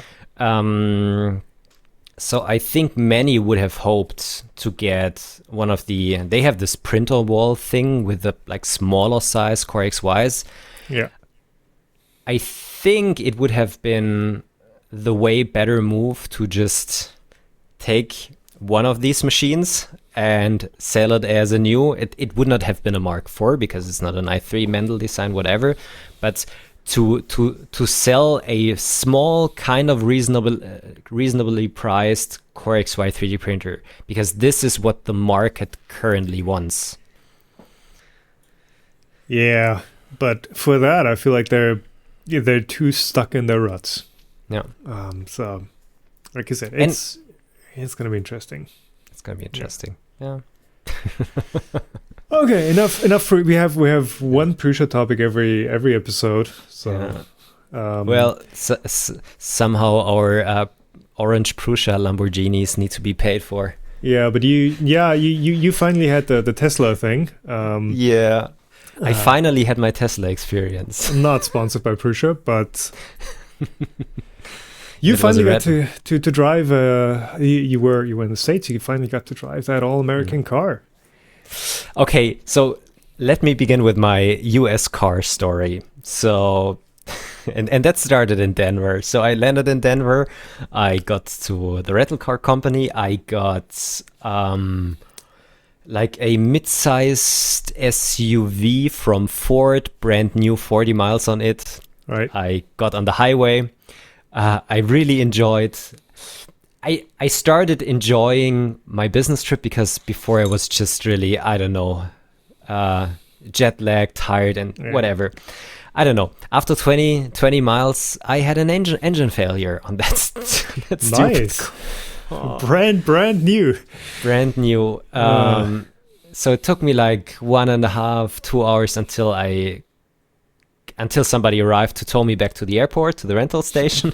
So I think many would have hoped to get one of they have this printer wall thing with the like smaller size Core XYs. Yeah. I think it would have been the way better move to just take one of these machines and sell it as a new. It would not have been a Mark IV because it's not an i3 Mendel design, whatever. But to sell a small kind of reasonably priced Core XY 3D printer, because this is what the market currently wants. Yeah, but for that, I feel like they're too stuck in their ruts. Yeah. So, like I said, it's going to be interesting. It's going to be interesting. Yeah. Okay, enough. We have one Prusa topic every episode. So, somehow our orange Prusa Lamborghinis need to be paid for. Yeah, but you finally had the Tesla thing. Yeah. I finally had my Tesla experience. Not sponsored by Prusa, but you finally got to drive. You were in the States. You finally got to drive that all-American car. Okay, so let me begin with my US car story. So, and that started in Denver. So I landed in Denver. I got to the rental car company. I got like a mid-sized SUV from Ford, brand new, 40 miles on it. Right. I got on the highway. I really enjoyed. I started enjoying my business trip because before I was just really, I don't know, jet lagged, tired, and whatever. I don't know. After 20 miles, I had an engine failure on that stupid nice. Oh. Brand new. Brand new. So it took me like 1.5, 2 hours until somebody arrived to tow me back to the airport, to the rental station.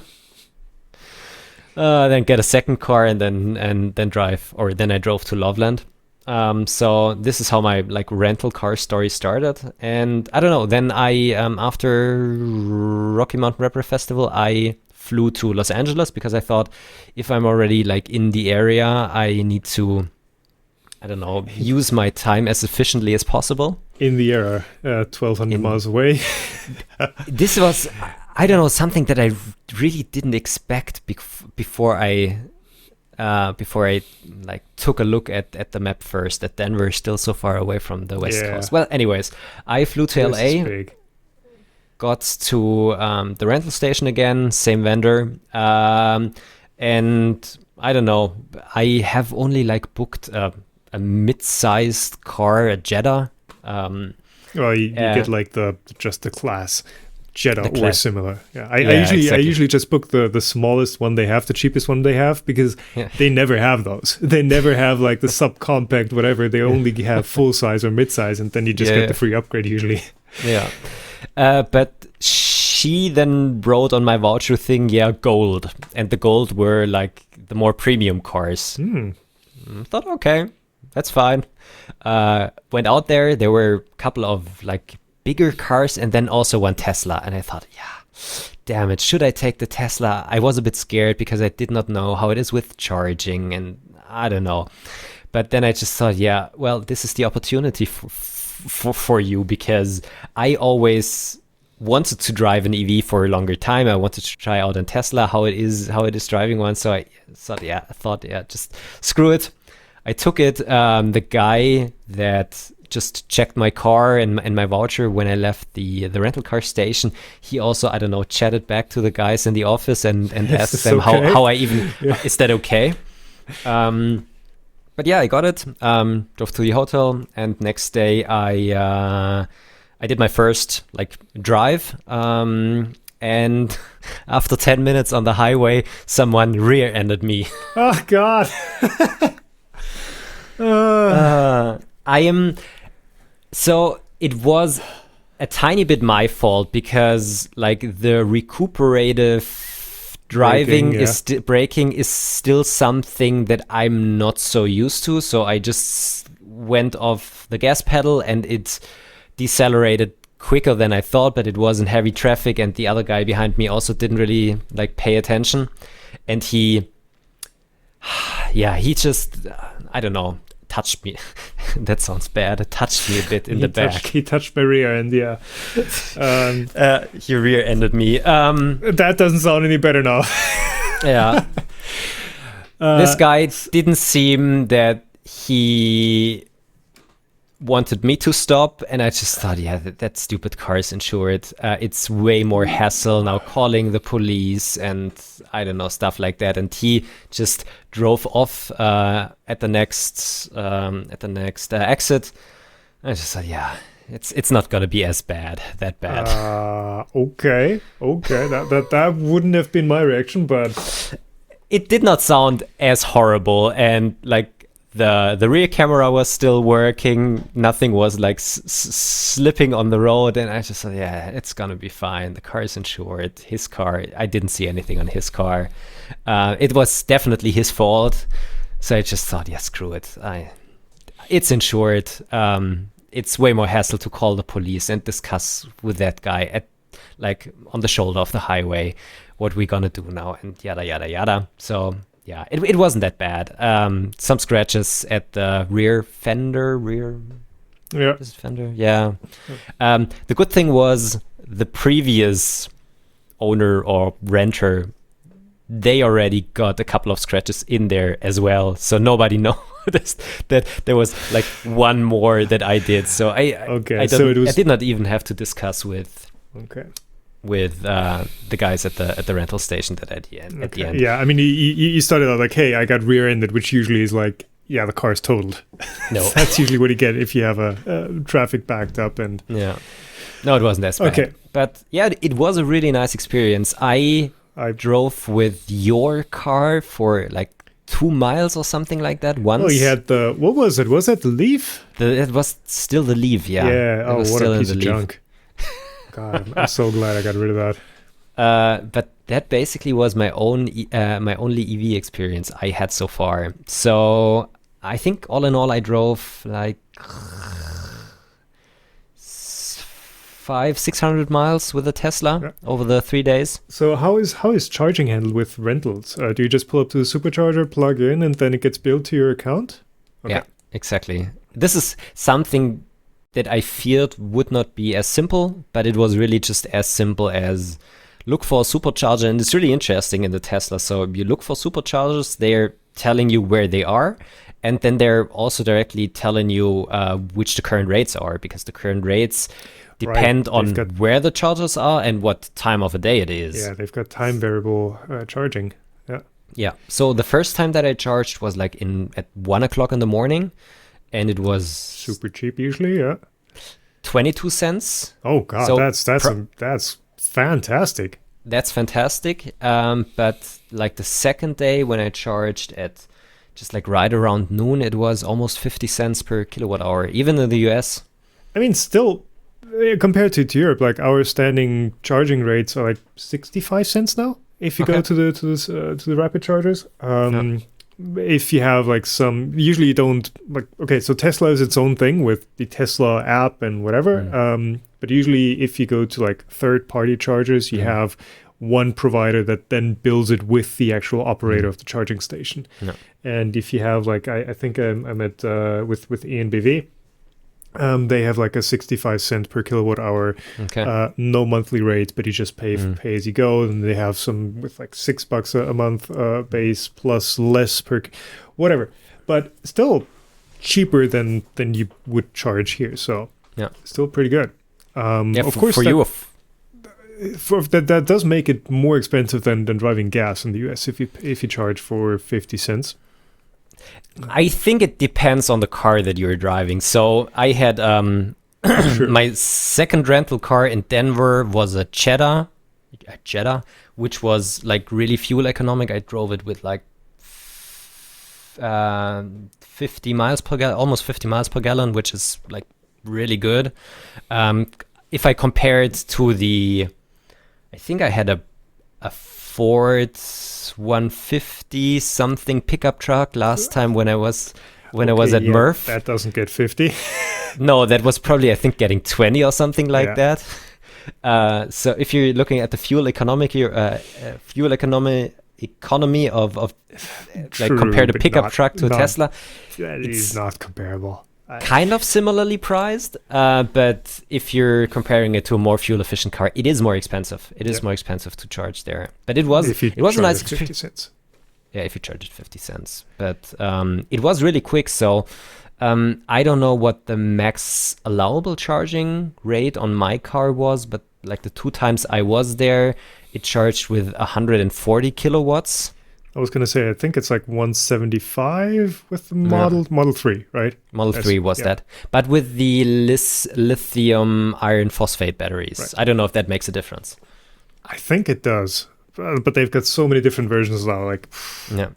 Then get a second car and then drive, or then I drove to Loveland. So this is how my like rental car story started. And I don't know, then I after Rocky Mountain RepRap Festival, I flew to Los Angeles because I thought if I'm already like in the area, I need to, I don't know, use my time as efficiently as possible. In the air, 1,200 miles away. This was, I don't know, something that I really didn't expect before I like took a look at the map first, that Denver is still so far away from the West Coast. Well, anyways, I flew to LA, got to the rental station again, same vendor, and I don't know, I have only like booked a mid-sized car, a Jetta. Well, you get like just the class Jetta or similar. Yeah, I usually just book the smallest one they have, the cheapest one they have, because they never have those. They never have like the subcompact whatever. They only have full size or mid size, and then you just get the free upgrade usually. Yeah, but she then wrote on my voucher thing, gold, and the gold were like the more premium cars. Thought okay, that's fine. Went out there. There were a couple of like bigger cars and then also one Tesla. And I thought, damn it, should I take the Tesla? I was a bit scared because I did not know how it is with charging and I don't know. But then I just thought, well, this is the opportunity for you, because I always wanted to drive an EV for a longer time. I wanted to try out a Tesla, how it is driving one. So I thought, just screw it. I took it. The guy that just checked my car and my voucher when I left the rental car station, he also, I don't know, chatted back to the guys in the office and asked them how I even, is that okay? But I got it, drove to the hotel, and next day I did my first like drive, and after 10 minutes on the highway, someone rear-ended me. Oh, God. So it was a tiny bit my fault because like the recuperative driving braking is still something that I'm not so used to. So I just went off the gas pedal and it decelerated quicker than I thought, but it was in heavy traffic and the other guy behind me also didn't really like pay attention. And he just, I don't know, touched me. That sounds bad. It touched me a bit in the back. He touched my rear end, yeah. He rear-ended me. That doesn't sound any better now. Yeah. This guy didn't seem that he wanted me to stop, and I just thought, yeah, that stupid car is insured. It's way more hassle now calling the police and I don't know, stuff like that. And he just drove off at the next exit. I just thought, yeah, it's not gonna be that bad. Okay. That wouldn't have been my reaction, but it did not sound as horrible, and like the rear camera was still working. Nothing was like slipping on the road, and I just thought, yeah, it's gonna be fine. The car is insured. His car, I didn't see anything on his car. It was definitely his fault. So I just thought, yeah, screw it. It's insured. It's way more hassle to call the police and discuss with that guy on the shoulder of the highway what we're gonna do now, and yada yada yada. So yeah, it wasn't that bad. Some scratches at the rear fender. Yeah. Is it fender? Yeah. The good thing was the previous owner or renter, they already got a couple of scratches in there as well. So nobody noticed that there was like one more that I did. So I did not even have to discuss with the guys at the rental station that at the end. Yeah, I mean, you started out like, hey, I got rear-ended, which usually is like, yeah, the car's totaled. No. That's usually what you get if you have a traffic backed up. And yeah. No, it wasn't as bad. Okay. But yeah, it was a really nice experience. I drove with your car for like 2 miles or something like that once. Oh, you had what was it? Was that the Leaf? It was still the Leaf, yeah. Yeah, oh, what a piece of junk. God, I'm so glad I got rid of that. But that basically was my only EV experience I had so far. So I think all in all, I drove like 500-600 miles with a Tesla over the 3 days. So how is charging handled with rentals? Do you just pull up to the supercharger, plug in, and then it gets billed to your account? Okay. Yeah, exactly. This is something that I feared would not be as simple, but it was really just as simple as look for a supercharger. And it's really interesting in the Tesla. So you look for superchargers, they're telling you where they are. And then they're also directly telling you which the current rates are, because the current rates depend on where the chargers are and what time of the day it is. Yeah, they've got time variable charging. Yeah. Yeah. So the first time that I charged was like at 1 o'clock in the morning. And it was super cheap usually, yeah. 22 cents. Oh God, so that's fantastic. That's fantastic. But like the second day when I charged at just like right around noon, it was almost 50 cents per kilowatt hour, even in the US. I mean, still compared to Europe, like our standing charging rates are like 65 cents now. If you go to the rapid chargers. If you have like usually you don't like, okay, so Tesla is its own thing with the Tesla app and whatever. But usually if you go to like third-party chargers, you have one provider that then bills it with the actual operator of the charging station. Yeah. And if you have like, I think I'm at with ENBV, they have like a 65 cent per kilowatt hour, no monthly rate, but you just pay as you go. And they have some with like $6 a month base plus less per whatever, but still cheaper than you would charge here. So yeah, still pretty good. Of course, for that does make it more expensive than driving gas in the US if you charge for 50 cents. I think it depends on the car that you're driving. So I had my second rental car in Denver was a Cheddar, a Jetta, which was like really fuel economic. I drove it with like 50 miles per gallon, almost 50 miles per gallon, which is like really good. If I compare it to I think I had a Ford 150 something pickup truck last time when I was at Murph. That doesn't get 50. No, that was probably, I think, getting 20 or something like that. So if you're looking at the fuel economy of like compare the pickup truck to a Tesla, it's not comparable. Kind of similarly priced, but if you're comparing it to a more fuel efficient car, it is more expensive. It is more expensive to charge there. But it was a nice 50 cents. Yeah, if you charge it 50 cents. But it was really quick, so I don't know what the max allowable charging rate on my car was, but like the 2 times I was there, it charged with 140 kilowatts. I was going to say, I think it's like 175 with the Model 3, right? Model 3 was that. But with the lithium iron phosphate batteries. Right. I don't know if that makes a difference. I think it does. But they've got so many different versions now. Like, yeah.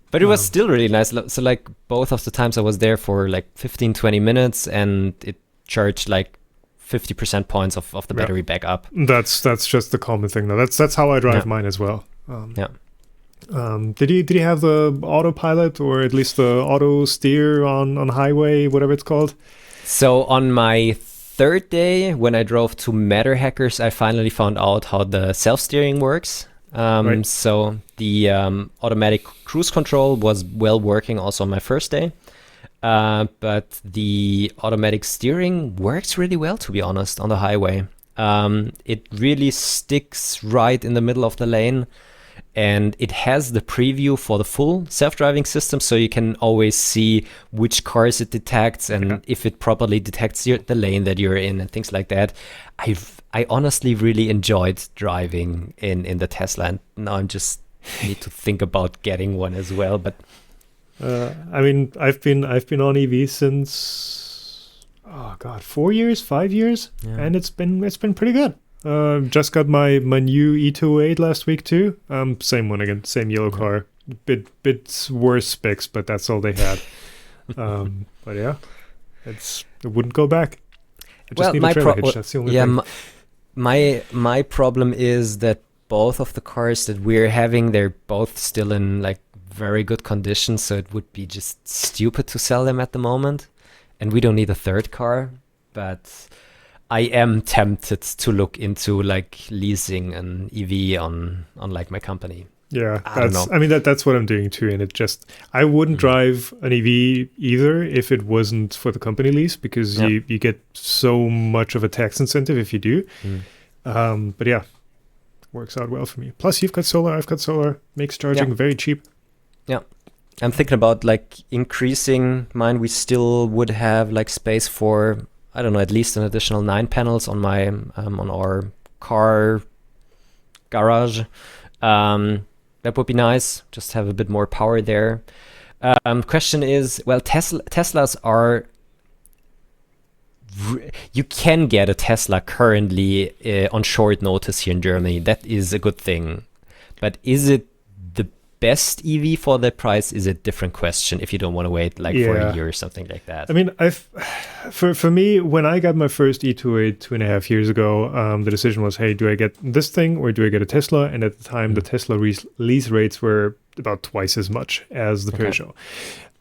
But it was still really nice. So like both of the times I was there for like 15, 20 minutes and it charged like 50% points of the battery back up. That's just the common thing though. That's how I drive mine as well. Did you have the autopilot or at least the auto steer on highway, whatever it's called? So on my 3rd day when I drove to Matter Hackers, I finally found out how the self-steering works. So the automatic cruise control was well working also on my first day. But the automatic steering works really well, to be honest, on the highway. It really sticks right in the middle of the lane, and it has the preview for the full self-driving system, so you can always see which cars it detects and if it properly detects the lane that you're in and things like that. I honestly really enjoyed driving in the Tesla, and now I just need to think about getting one as well, but I mean, I've been on EV since 4 years, 5 years, and it's been pretty good. Just got my new E208 last week too. Same one again, same yellow car. Bit worse specs, but that's all they had. But yeah, it wouldn't go back. I just need a trailer hitch. That's the only thing. My problem is that both of the cars that we're having, they're both still in like very good condition, so it would be just stupid to sell them at the moment, and we don't need a 3rd car. But I am tempted to look into like leasing an EV on like my company. Yeah, that's what I'm doing too, and I wouldn't drive an EV either if it wasn't for the company lease, because you get so much of a tax incentive if you do. But yeah, works out well for me. Plus you've got solar, I've got solar, makes charging very cheap. Yeah, I'm thinking about like increasing mine. We still would have like space for, I don't know, at least an additional 9 panels on my on our car garage. That would be nice. Just have a bit more power there. Question is, well, Teslas are. You can get a Tesla currently on short notice here in Germany. That is a good thing, but is it best EV for that price is a different question if you don't want to wait like for a year or something like that. I mean, for me, when I got my first E208 2.5 years ago, the decision was, hey, do I get this thing or do I get a Tesla? And at the time, the Tesla lease rates were about twice as much as the Peugeot.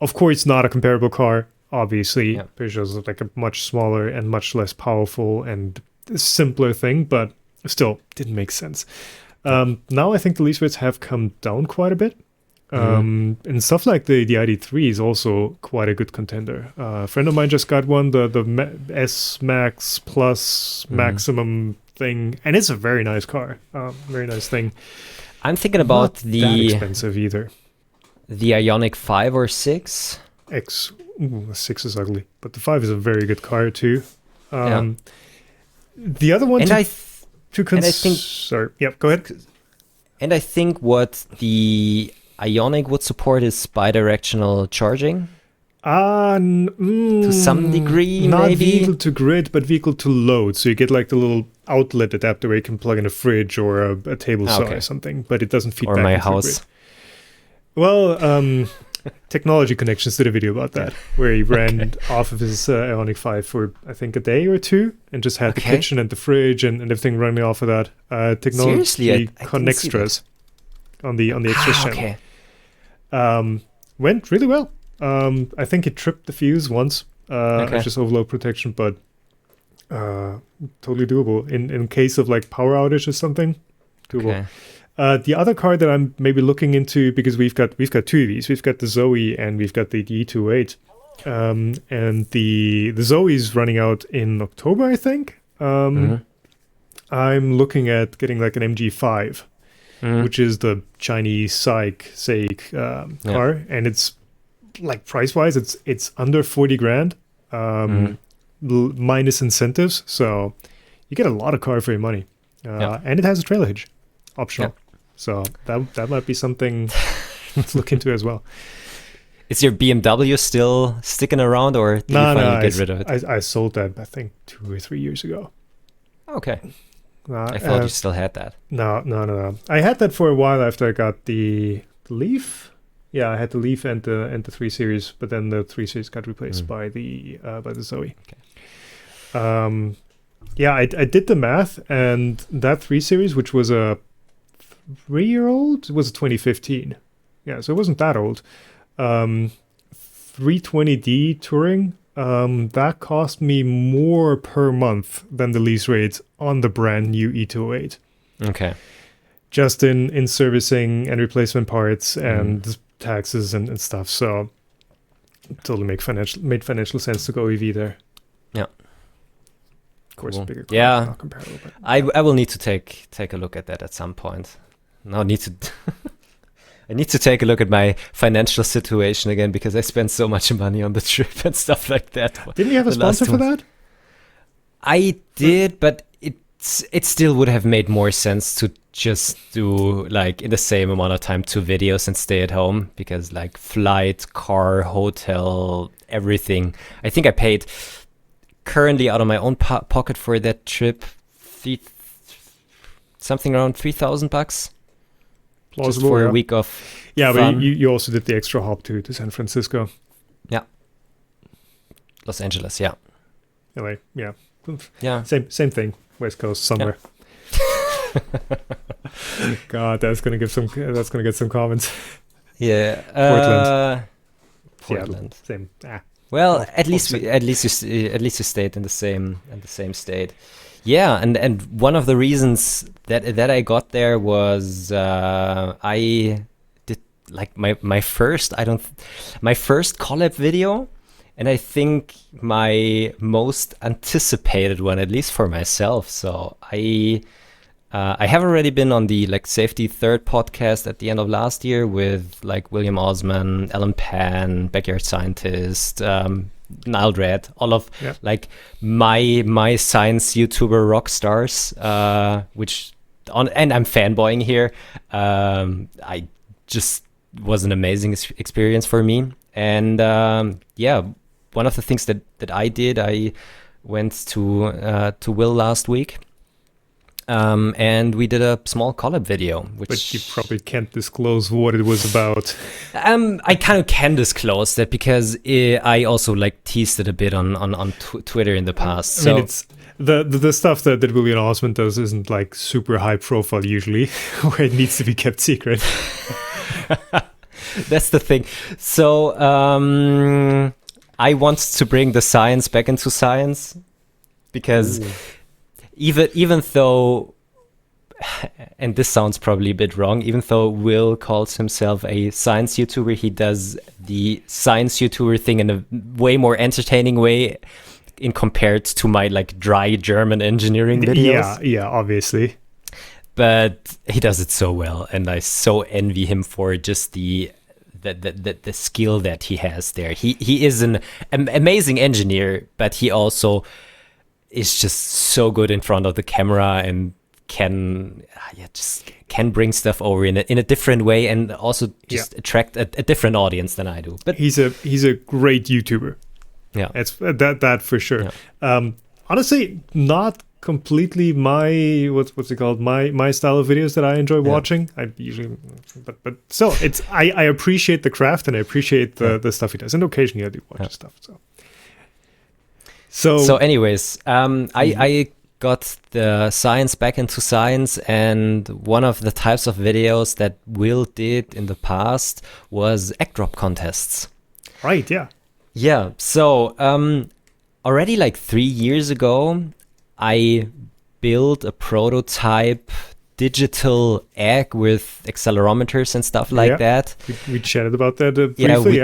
Of course, not a comparable car. Obviously, Peugeot's like a much smaller and much less powerful and simpler thing, but still didn't make sense. Now I think the lease rates have come down quite a bit. And stuff like the ID3 is also quite a good contender. A friend of mine just got one, the S Max Plus Maximum thing, and it's a very nice car. Very nice thing. I'm thinking about Not that expensive either. The Ioniq 5 or 6. X. Ooh, the 6 is ugly, but the 5 is a very good car too. The other one, sorry, go ahead. And I think what the Ioniq would support is bidirectional charging. To some degree, not maybe? vehicle to grid, but vehicle to load. So you get like the little outlet adapter where you can plug in a fridge or a table saw or something, but it doesn't feed or back my into house. grid. Well, Technology Connections did a video about that, where he ran off of his Ioniq 5 for, I think, a day or two, and just had the kitchen and the fridge and everything running off of that. Technology Connextras on the extra channel. Okay. Went really well. I think it tripped the fuse once, just overload protection, but totally doable. In case of like power outage or something, doable. The other car that I'm maybe looking into, because we've got two of these. We've got the Zoe and we've got the E28. And the Zoe's running out in October, I think. I'm looking at getting like an MG5, which is the Chinese SAIC car, and it's like price-wise, it's under 40 grand, minus incentives, so you get a lot of car for your money, and it has a trailer hitch, optional. So that might be something to look into as well. Is your BMW still sticking around, or did you finally get rid of it? I sold that, I think, 2 or 3 years ago. Okay. I thought you still had that. No. I had that for a while after I got the Leaf. Yeah, I had the Leaf and the 3 Series, but then the 3 Series got replaced by the Zoe. Okay. I did the math, and that 3 Series, which was a 3-year-old, was a 2015. Yeah, so it wasn't that old. 320D touring, that cost me more per month than the lease rates on the brand new E208. Okay. Just in servicing and replacement parts and taxes and stuff. So totally made financial sense to go EV there. Yeah. Of course, bigger car, not comparable. But I will need to take a look at that at some point. I need to take a look at my financial situation again, because I spent so much money on the trip and stuff like that. Didn't you have a sponsor for that? I did, but it still would have made more sense to just do, like, in the same amount of time, 2 videos and stay at home, because like flight, car, hotel, everything. I think I paid currently out of my own pocket for that trip something around $3,000. Just for a week of fun. But you also did the extra hop to San Francisco. Yeah. Los Angeles, yeah. LA, yeah. Yeah. Same thing. West Coast somewhere. Yeah. God, that's gonna get some comments. Yeah. Portland. Same. Well, at least you stayed in the same state. Yeah, and one of the reasons that I got there was I did like my first collab video, and I think my most anticipated one, at least for myself. So I have already been on the like Safety Third podcast at the end of last year with like William Osman, Alan Pan, Backyard Scientist, Nile Red, all of like my science YouTuber rock stars, and I'm fanboying here. I just was an amazing experience for me, and one of the things that I did, I went to Will last week. And we did a small collab video, but you probably can't disclose what it was about. I kind of can disclose that, because I also like teased it a bit on Twitter in the past. I mean, it's the stuff that William Osman does isn't like super high profile usually, where it needs to be kept secret. That's the thing. So I want to bring the science back into science, because even though, and this sounds probably a bit wrong, even though Will calls himself a science YouTuber, he does the science YouTuber thing in a way more entertaining way in compared to my like dry German engineering videos. Yeah, obviously. But he does it so well, and I so envy him for just the skill that he has there. He is an amazing engineer, but he also is just so good in front of the camera and can bring stuff over in a different way, and also just attract a different audience than I do. But he's a great YouTuber. Yeah, it's that for sure. Yeah. Honestly, not completely my what's it called, my style of videos that I enjoy watching. I usually, but still, it's I appreciate the craft and I appreciate the stuff he does, and occasionally I do watch his stuff. So anyways, I got the science back into science, and one of the types of videos that Will did in the past was egg drop contests. Right. Yeah. Yeah. So already like 3 years ago, I built a prototype digital egg with accelerometers and stuff like that. We chatted about that briefly,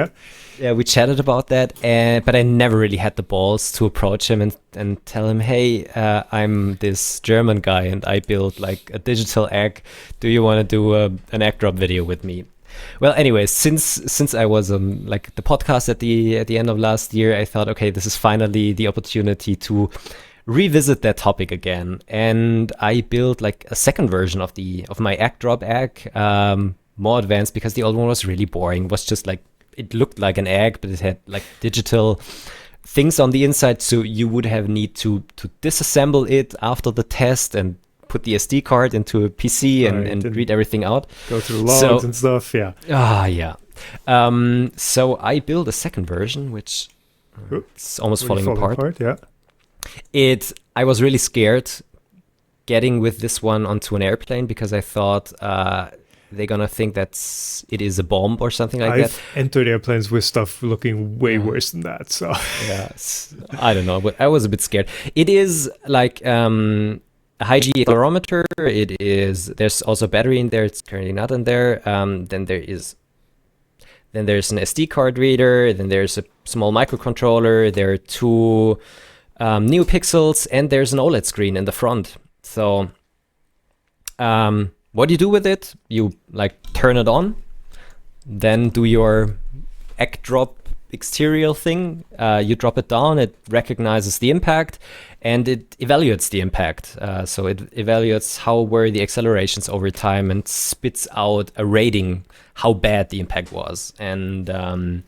Yeah, we chatted about that, but I never really had the balls to approach him and tell him, hey, I'm this German guy and I built like a digital egg. Do you want to do an egg drop video with me? Well, anyways, since I was on like the podcast at the end of last year, I thought, okay, this is finally the opportunity to revisit that topic again. And I built like a second version of my egg drop egg, more advanced, because the old one was really boring. It was just like, it looked like an egg, but it had like digital things on the inside, so you would have need to disassemble it after the test and put the SD card into a PC and read everything out. Go through logs and stuff, yeah. So I built a second version, which it's almost falling apart. Yeah. I was really scared getting with this one onto an airplane, because I thought they're gonna think it is a bomb or something like that. I've entered airplanes with stuff looking way worse than that. So I don't know, but I was a bit scared. It is like a high G accelerometer. There's also a battery in there. It's currently not in there. Then there's an SD card reader. Then there's a small microcontroller. There are 2 NeoPixels, and there's an OLED screen in the front. So what do you do with it? You like turn it on, then do your egg drop exterior thing. You drop it down, it recognizes the impact, and it evaluates the impact. So it evaluates how were the accelerations over time and spits out a rating, how bad the impact was. And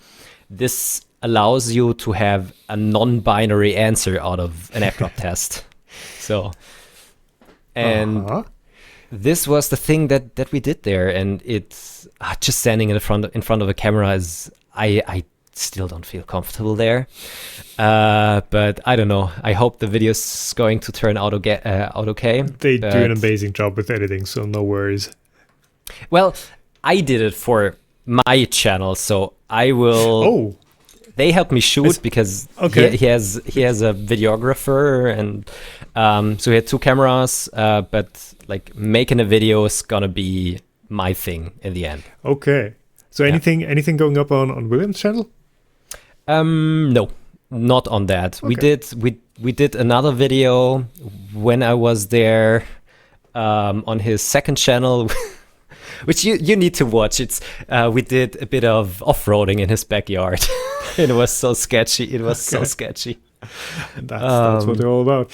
this allows you to have a non-binary answer out of an egg drop test. So, and this was the thing that we did there, and it's just standing in front of a camera is I still don't feel comfortable there, but I don't know. I hope the video's going to turn out okay. They do an amazing job with editing, so no worries. Well, I did it for my channel, so I will. Oh. They helped me shoot because he has a videographer, and so he had 2 cameras. But like making a video is gonna be my thing in the end. Okay. So anything going up on William's channel? No, not on that. Okay. We did another video when I was there on his second channel. Which you need to watch. It's we did a bit of off-roading in his backyard. It was so sketchy. So sketchy. That's what they're all about.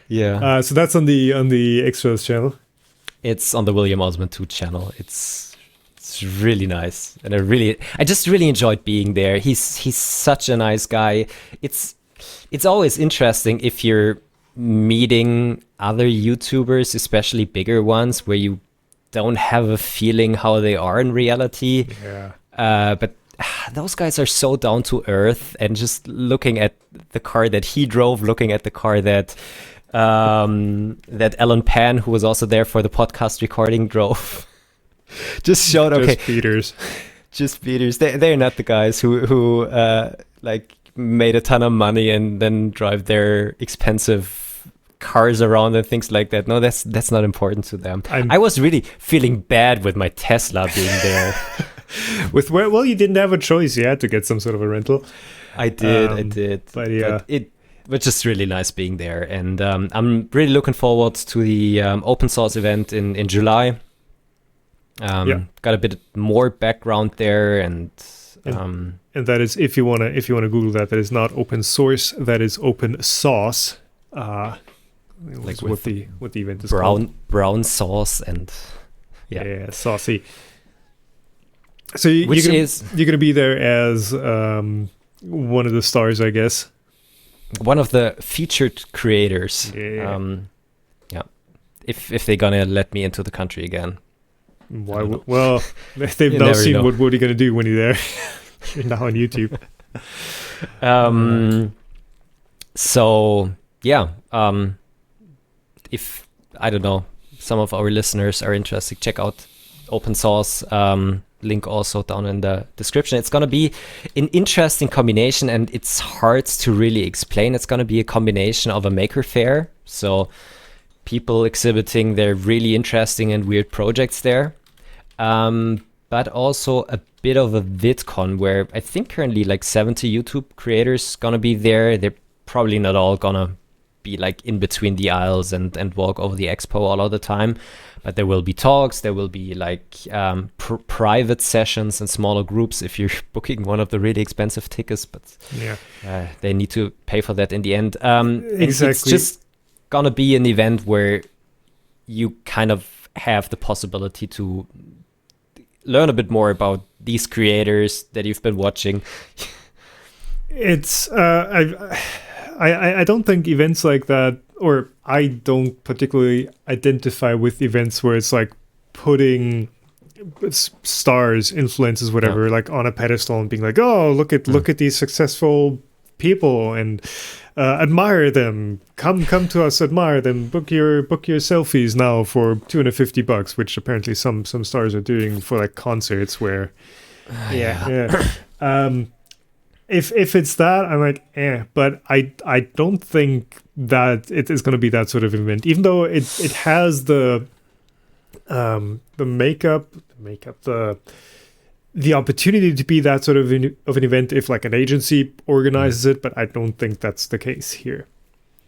Yeah. So that's on the Extras channel. It's on the William Osman 2 channel. It's really nice, and I just really enjoyed being there. He's such a nice guy. It's always interesting if you're meeting other YouTubers, especially bigger ones, where you don't have a feeling how they are in reality. Yeah. But those guys are so down to earth, and just looking at the car that he drove, looking at the car that Alan Pan, who was also there for the podcast recording, drove, just showed just beaters. They're not the guys who like made a ton of money and then drive their expensive cars around and things like that. No, that's not important to them. I was really feeling bad with my Tesla being there. You didn't have a choice. You had to get some sort of a rental. I did. But it was just really nice being there, and I'm really looking forward to the open source event in July. Got a bit more background there, and that is, if you wanna Google that is not open source, that is open sauce. like what the event is brown sauce and saucy. So you're gonna be there as one of the stars, I guess. One of the featured creators. If they're gonna let me into the country again. Why? Well, they've now seen what are you gonna do when you're there. You're now on YouTube. So yeah. If I don't know, some of our listeners are interested, check out Open Source. Link also down in the description. It's gonna be an interesting combination, and it's hard to really explain. It's gonna be a combination of a maker fair, so people exhibiting their really interesting and weird projects there, but also a bit of a VidCon where I think currently like 70 YouTube creators gonna be there. They're probably not all gonna be like in between the aisles and walk over the expo all of the time, but there will be talks, there will be like private sessions and smaller groups if you're booking one of the really expensive tickets, but they need to pay for that in the end. Exactly. It's just gonna be an event where you kind of have the possibility to learn a bit more about these creators that you've been watching. It's I don't think events like that, or I don't particularly identify with events where it's like putting stars, influencers, whatever, like on a pedestal and being like, oh, look at these successful people and admire them. Come to us, admire them. Book your selfies now for $250, which apparently some stars are doing for like concerts where If it's that, I'm like, but I don't think that it is going to be that sort of event, even though it has the makeup, the opportunity to be that sort of an event if like an agency organizes it, but I don't think that's the case here.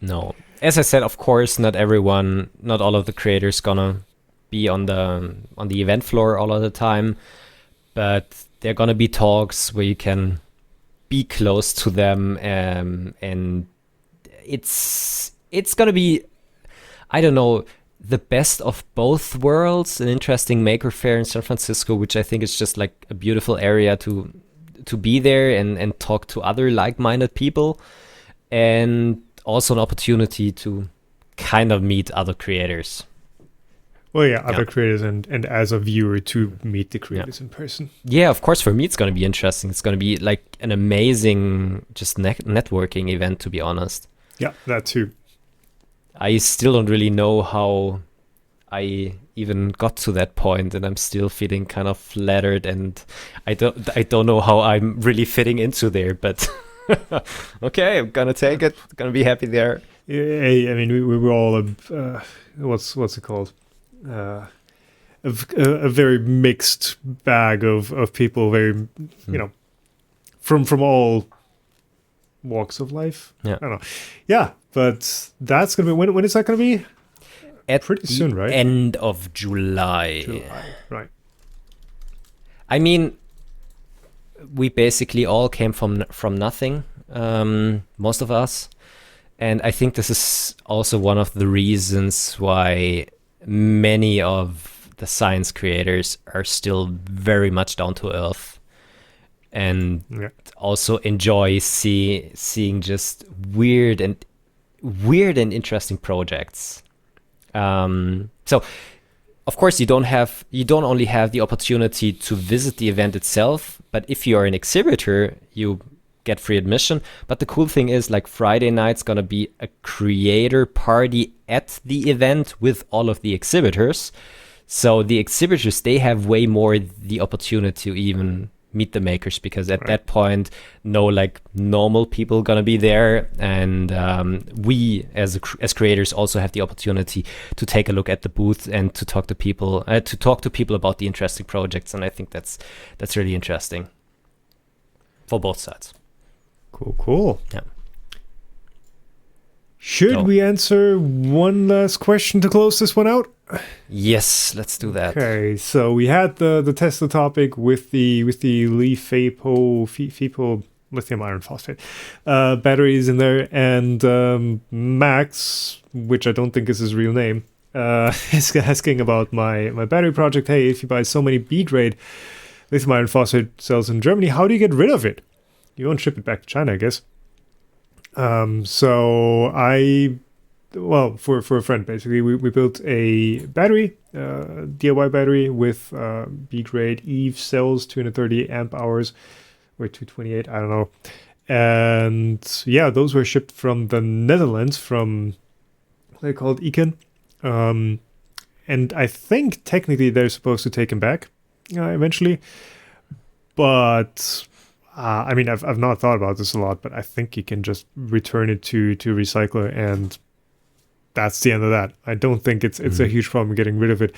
No, as I said, of course, not all of the creators gonna be on the event floor all of the time, but there are gonna be talks where you can be close to them, and it's gonna be, I don't know, the best of both worlds. An interesting maker fair in San Francisco, which I think is just like a beautiful area to be there and talk to other like-minded people, and also an opportunity to kind of meet other creators. Well, other creators and as a viewer to meet the creators in person. Yeah, of course, for me it's going to be interesting. It's going to be like an amazing just networking event, to be honest. Yeah, that too. I still don't really know how I even got to that point, and I'm still feeling kind of flattered, and I don't know how I'm really fitting into there, but okay, I'm going to take it. Going to be happy there. Yeah, I mean, we were all what's it called? A very mixed bag of people, very from all walks of life. I don't know. Yeah, but that's gonna be when is that gonna be? Pretty soon, right? End of July. Right. I mean, we basically all came from nothing, most of us, and I think this is also one of the reasons why many of the science creators are still very much down to earth, and also enjoy seeing just weird and interesting projects. So of course you don't only have the opportunity to visit the event itself, but if you are an exhibitor, you get free admission. But the cool thing is, like, Friday night's gonna be a creator party at the event with all of the exhibitors. So the exhibitors, they have way more the opportunity to even meet the makers, because at that point, no like normal people gonna be there, and we as creators also have the opportunity to take a look at the booth and to talk to people about the interesting projects. And I think that's really interesting for both sides. Cool. Yeah. Should we answer one last question to close this one out? Yes, let's do that. Okay, so we had the Tesla topic with the Leaf FIPO lithium iron phosphate batteries in there. And Max, which I don't think is his real name, is asking about my battery project. Hey, if you buy so many B-grade lithium iron phosphate cells in Germany, how do you get rid of it? You won't ship it back to China, I guess. So for a friend, basically, we built a battery, DIY battery with B-grade Eve cells, 230 amp hours, or 228, I don't know. And yeah, those were shipped from the Netherlands, from, they're called Eken. And I think technically they're supposed to take them back eventually. But I mean, I've not thought about this a lot, but I think you can just return it to recycler, and that's the end of that. I don't think it's a huge problem getting rid of it.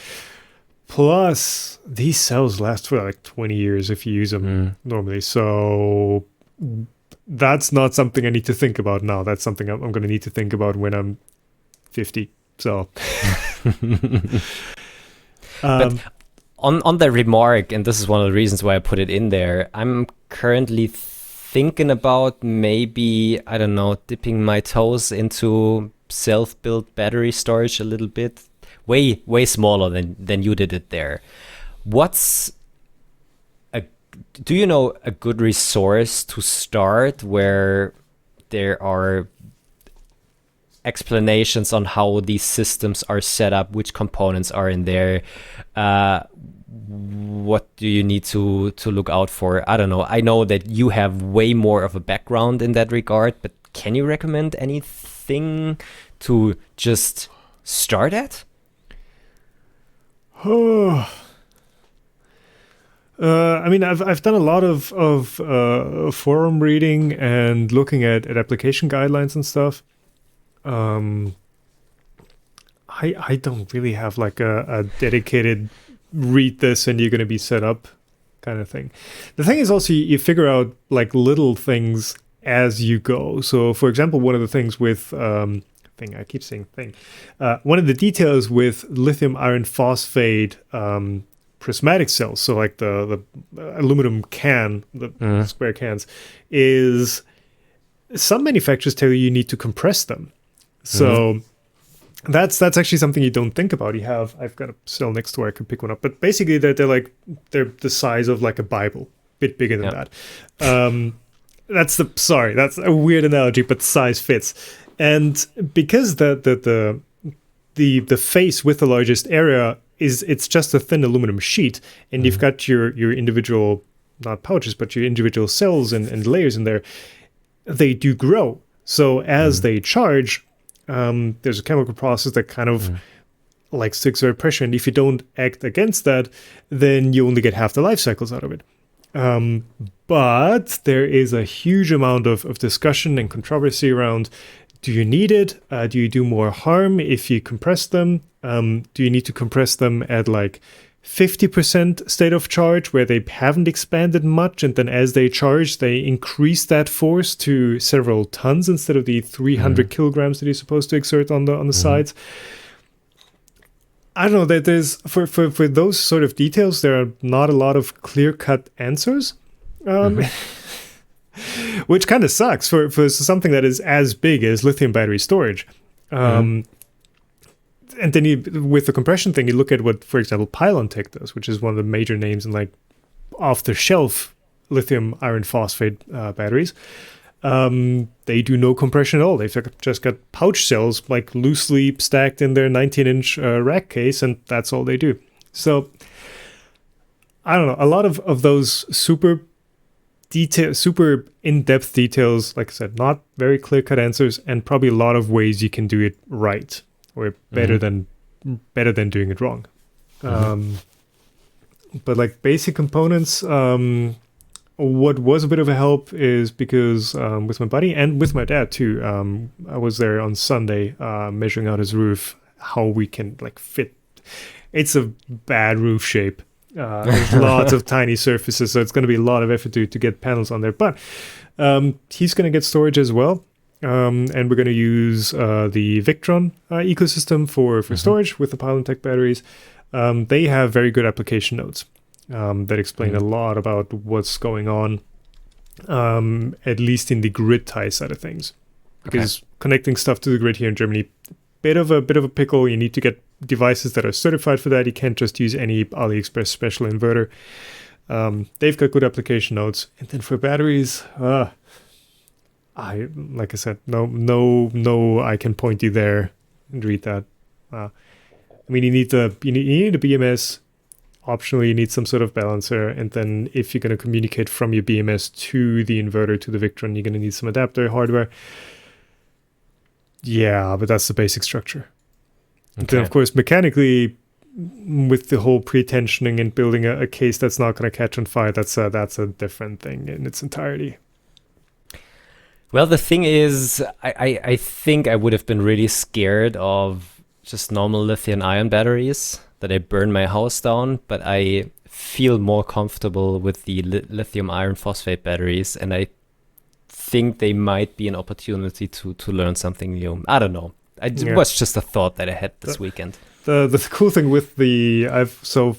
Plus, these cells last for like 20 years if you use them normally. So that's not something I need to think about now. That's something I'm going to need to think about when I'm 50. So, but on the remark, and this is one of the reasons why I put it in there, I'm currently thinking about maybe, I don't know, dipping my toes into self-built battery storage a little bit, way smaller than you did it there. Do you know a good resource to start where there are explanations on how these systems are set up, which components are in there? What do you need to look out for? I don't know. I know that you have way more of a background in that regard, but can you recommend anything to just start at? I mean, I've done a lot of forum reading and looking at application guidelines and stuff. I don't really have like a dedicated read this and you're going to be set up kind of thing. The thing is also you figure out like little things as you go. So for example, one of the things with one of the details with lithium iron phosphate prismatic cells, so like the aluminum can, the square cans, is some manufacturers tell you need to compress them. So that's actually something you don't think about. I've got a cell next door, I could pick one up, but basically they're the size of like a Bible, a bit bigger than that. That's a weird analogy, but size fits. And because the face with the largest area it's just a thin aluminum sheet, and you've got your individual, not pouches, but your individual cells and layers in there. They do grow. So as they charge, there's a chemical process that kind of like sticks air pressure, and if you don't act against that, then you only get half the life cycles out of it. But there is a huge amount of discussion and controversy around, do you need it? Do you do more harm if you compress them? Do you need to compress them at like 50% state of charge where they haven't expanded much, and then as they charge, they increase that force to several tons instead of the 300 kilograms that you're supposed to exert on the sides? I don't know, that there's for those sort of details, there are not a lot of clear-cut answers, which kind of sucks for something that is as big as lithium battery storage. And then with the compression thing, you look at what, for example, Pylon Tech does, which is one of the major names in like off-the-shelf lithium iron phosphate batteries. They do no compression at all. They've just got pouch cells like loosely stacked in their 19-inch rack case, and that's all they do. So I don't know. A lot of those super in-depth details, like I said, not very clear-cut answers, and probably a lot of ways you can do it right, or better than doing it wrong. But like basic components, what was a bit of a help is because with my buddy and with my dad too, I was there on Sunday measuring out his roof, how we can like fit. It's a bad roof shape. There's lots of tiny surfaces, so it's going to be a lot of effort to get panels on there. But he's going to get storage as well. And we're going to use the Victron ecosystem for storage with the Pylon Tech batteries. They have very good application notes that explain a lot about what's going on at least in the grid tie side of things. Because connecting stuff to the grid here in Germany, bit of a pickle. You need to get devices that are certified for that. You can't just use any AliExpress special inverter. They've got good application notes. And then for batteries, like I said, no, I can point you there and read that. I mean, you need a BMS. Optionally, you need some sort of balancer, and then if you're going to communicate from your BMS to the inverter to the Victron, you're going to need some adapter hardware. Yeah, but that's the basic structure. Okay. Then, of course, mechanically, with the whole pre-tensioning and building a case that's not going to catch on fire, that's a different thing in its entirety. Well, the thing is, I think I would have been really scared of just normal lithium-ion batteries, that I burn my house down, but I feel more comfortable with the lithium iron phosphate batteries, and I think they might be an opportunity to learn something new. I don't know. It was just a thought that I had this weekend. The cool thing with for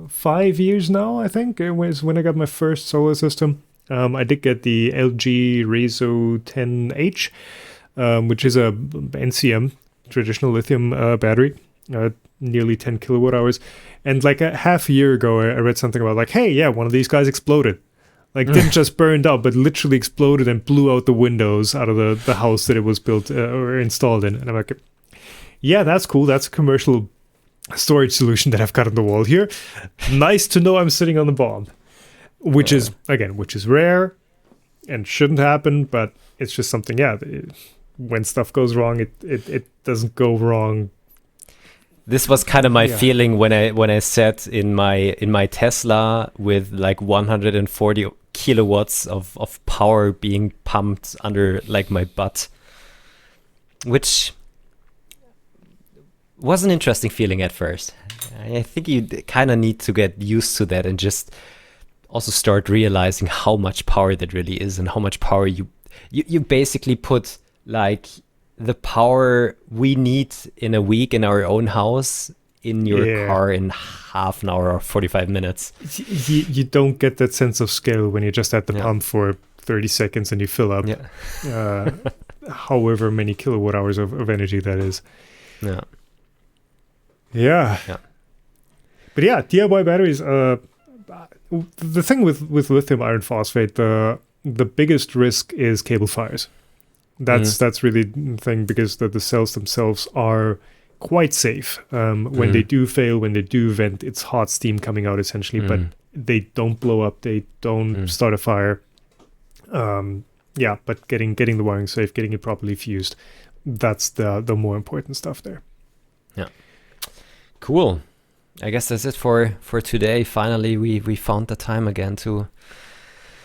5 years now, I think, it was when I got my first solar system. I did get the LG REVO 10H, which is a NCM, traditional lithium battery. Nearly 10 kilowatt hours. And like a half a year ago, I read something about like, hey, yeah, one of these guys exploded. Like, didn't just burned up, but literally exploded and blew out the windows out of the house that it was built or installed in. And I'm like, yeah, that's cool. That's a commercial storage solution that I've got on the wall here. Nice to know I'm sitting on the bomb. Which is rare and shouldn't happen, but it's just something, when stuff goes wrong, it doesn't go wrong. This was kind of my feeling when I sat in my Tesla with like 140 kilowatts of power being pumped under like my butt, which was an interesting feeling at first. I think you kind of need to get used to that and just also start realizing how much power that really is and how much power you basically put like the power we need in a week in our own house in your car in half an hour or 45 minutes. You don't get that sense of scale when you're just at the pump for 30 seconds and you fill up however many kilowatt hours of energy that is. Yeah. But DIY batteries, the thing with lithium iron phosphate, the biggest risk is cable fires. That's really the thing, because the cells themselves are quite safe. When they do fail, when they do vent, it's hot steam coming out essentially, but they don't blow up, they don't start a fire. But getting the wiring safe, getting it properly fused, that's the more important stuff there. Yeah. Cool. I guess that's it for today. Finally, we found the time again to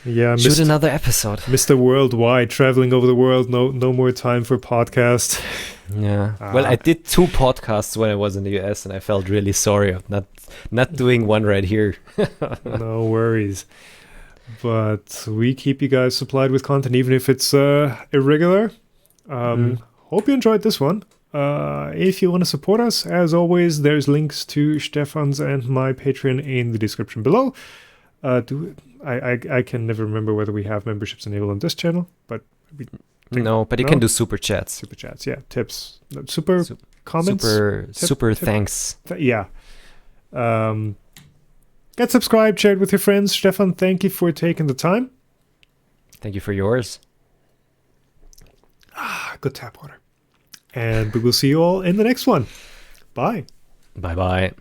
shoot another episode. Mr. Worldwide, traveling over the world, no more time for podcast. Yeah. Well, I did 2 podcasts when I was in the US, and I felt really sorry of not doing one right here. No worries. But we keep you guys supplied with content, even if it's irregular. Hope you enjoyed this one. If you want to support us, as always, there's links to Stefan's and my Patreon in the description below. I can never remember whether we have memberships enabled on this channel, but you can do super chats. Super chats, tips, comments, super thanks. Get subscribed, share it with your friends. Stefan, thank you for taking the time. Thank you for yours. Good tap water. And we will see you all in the next one. Bye. Bye-bye.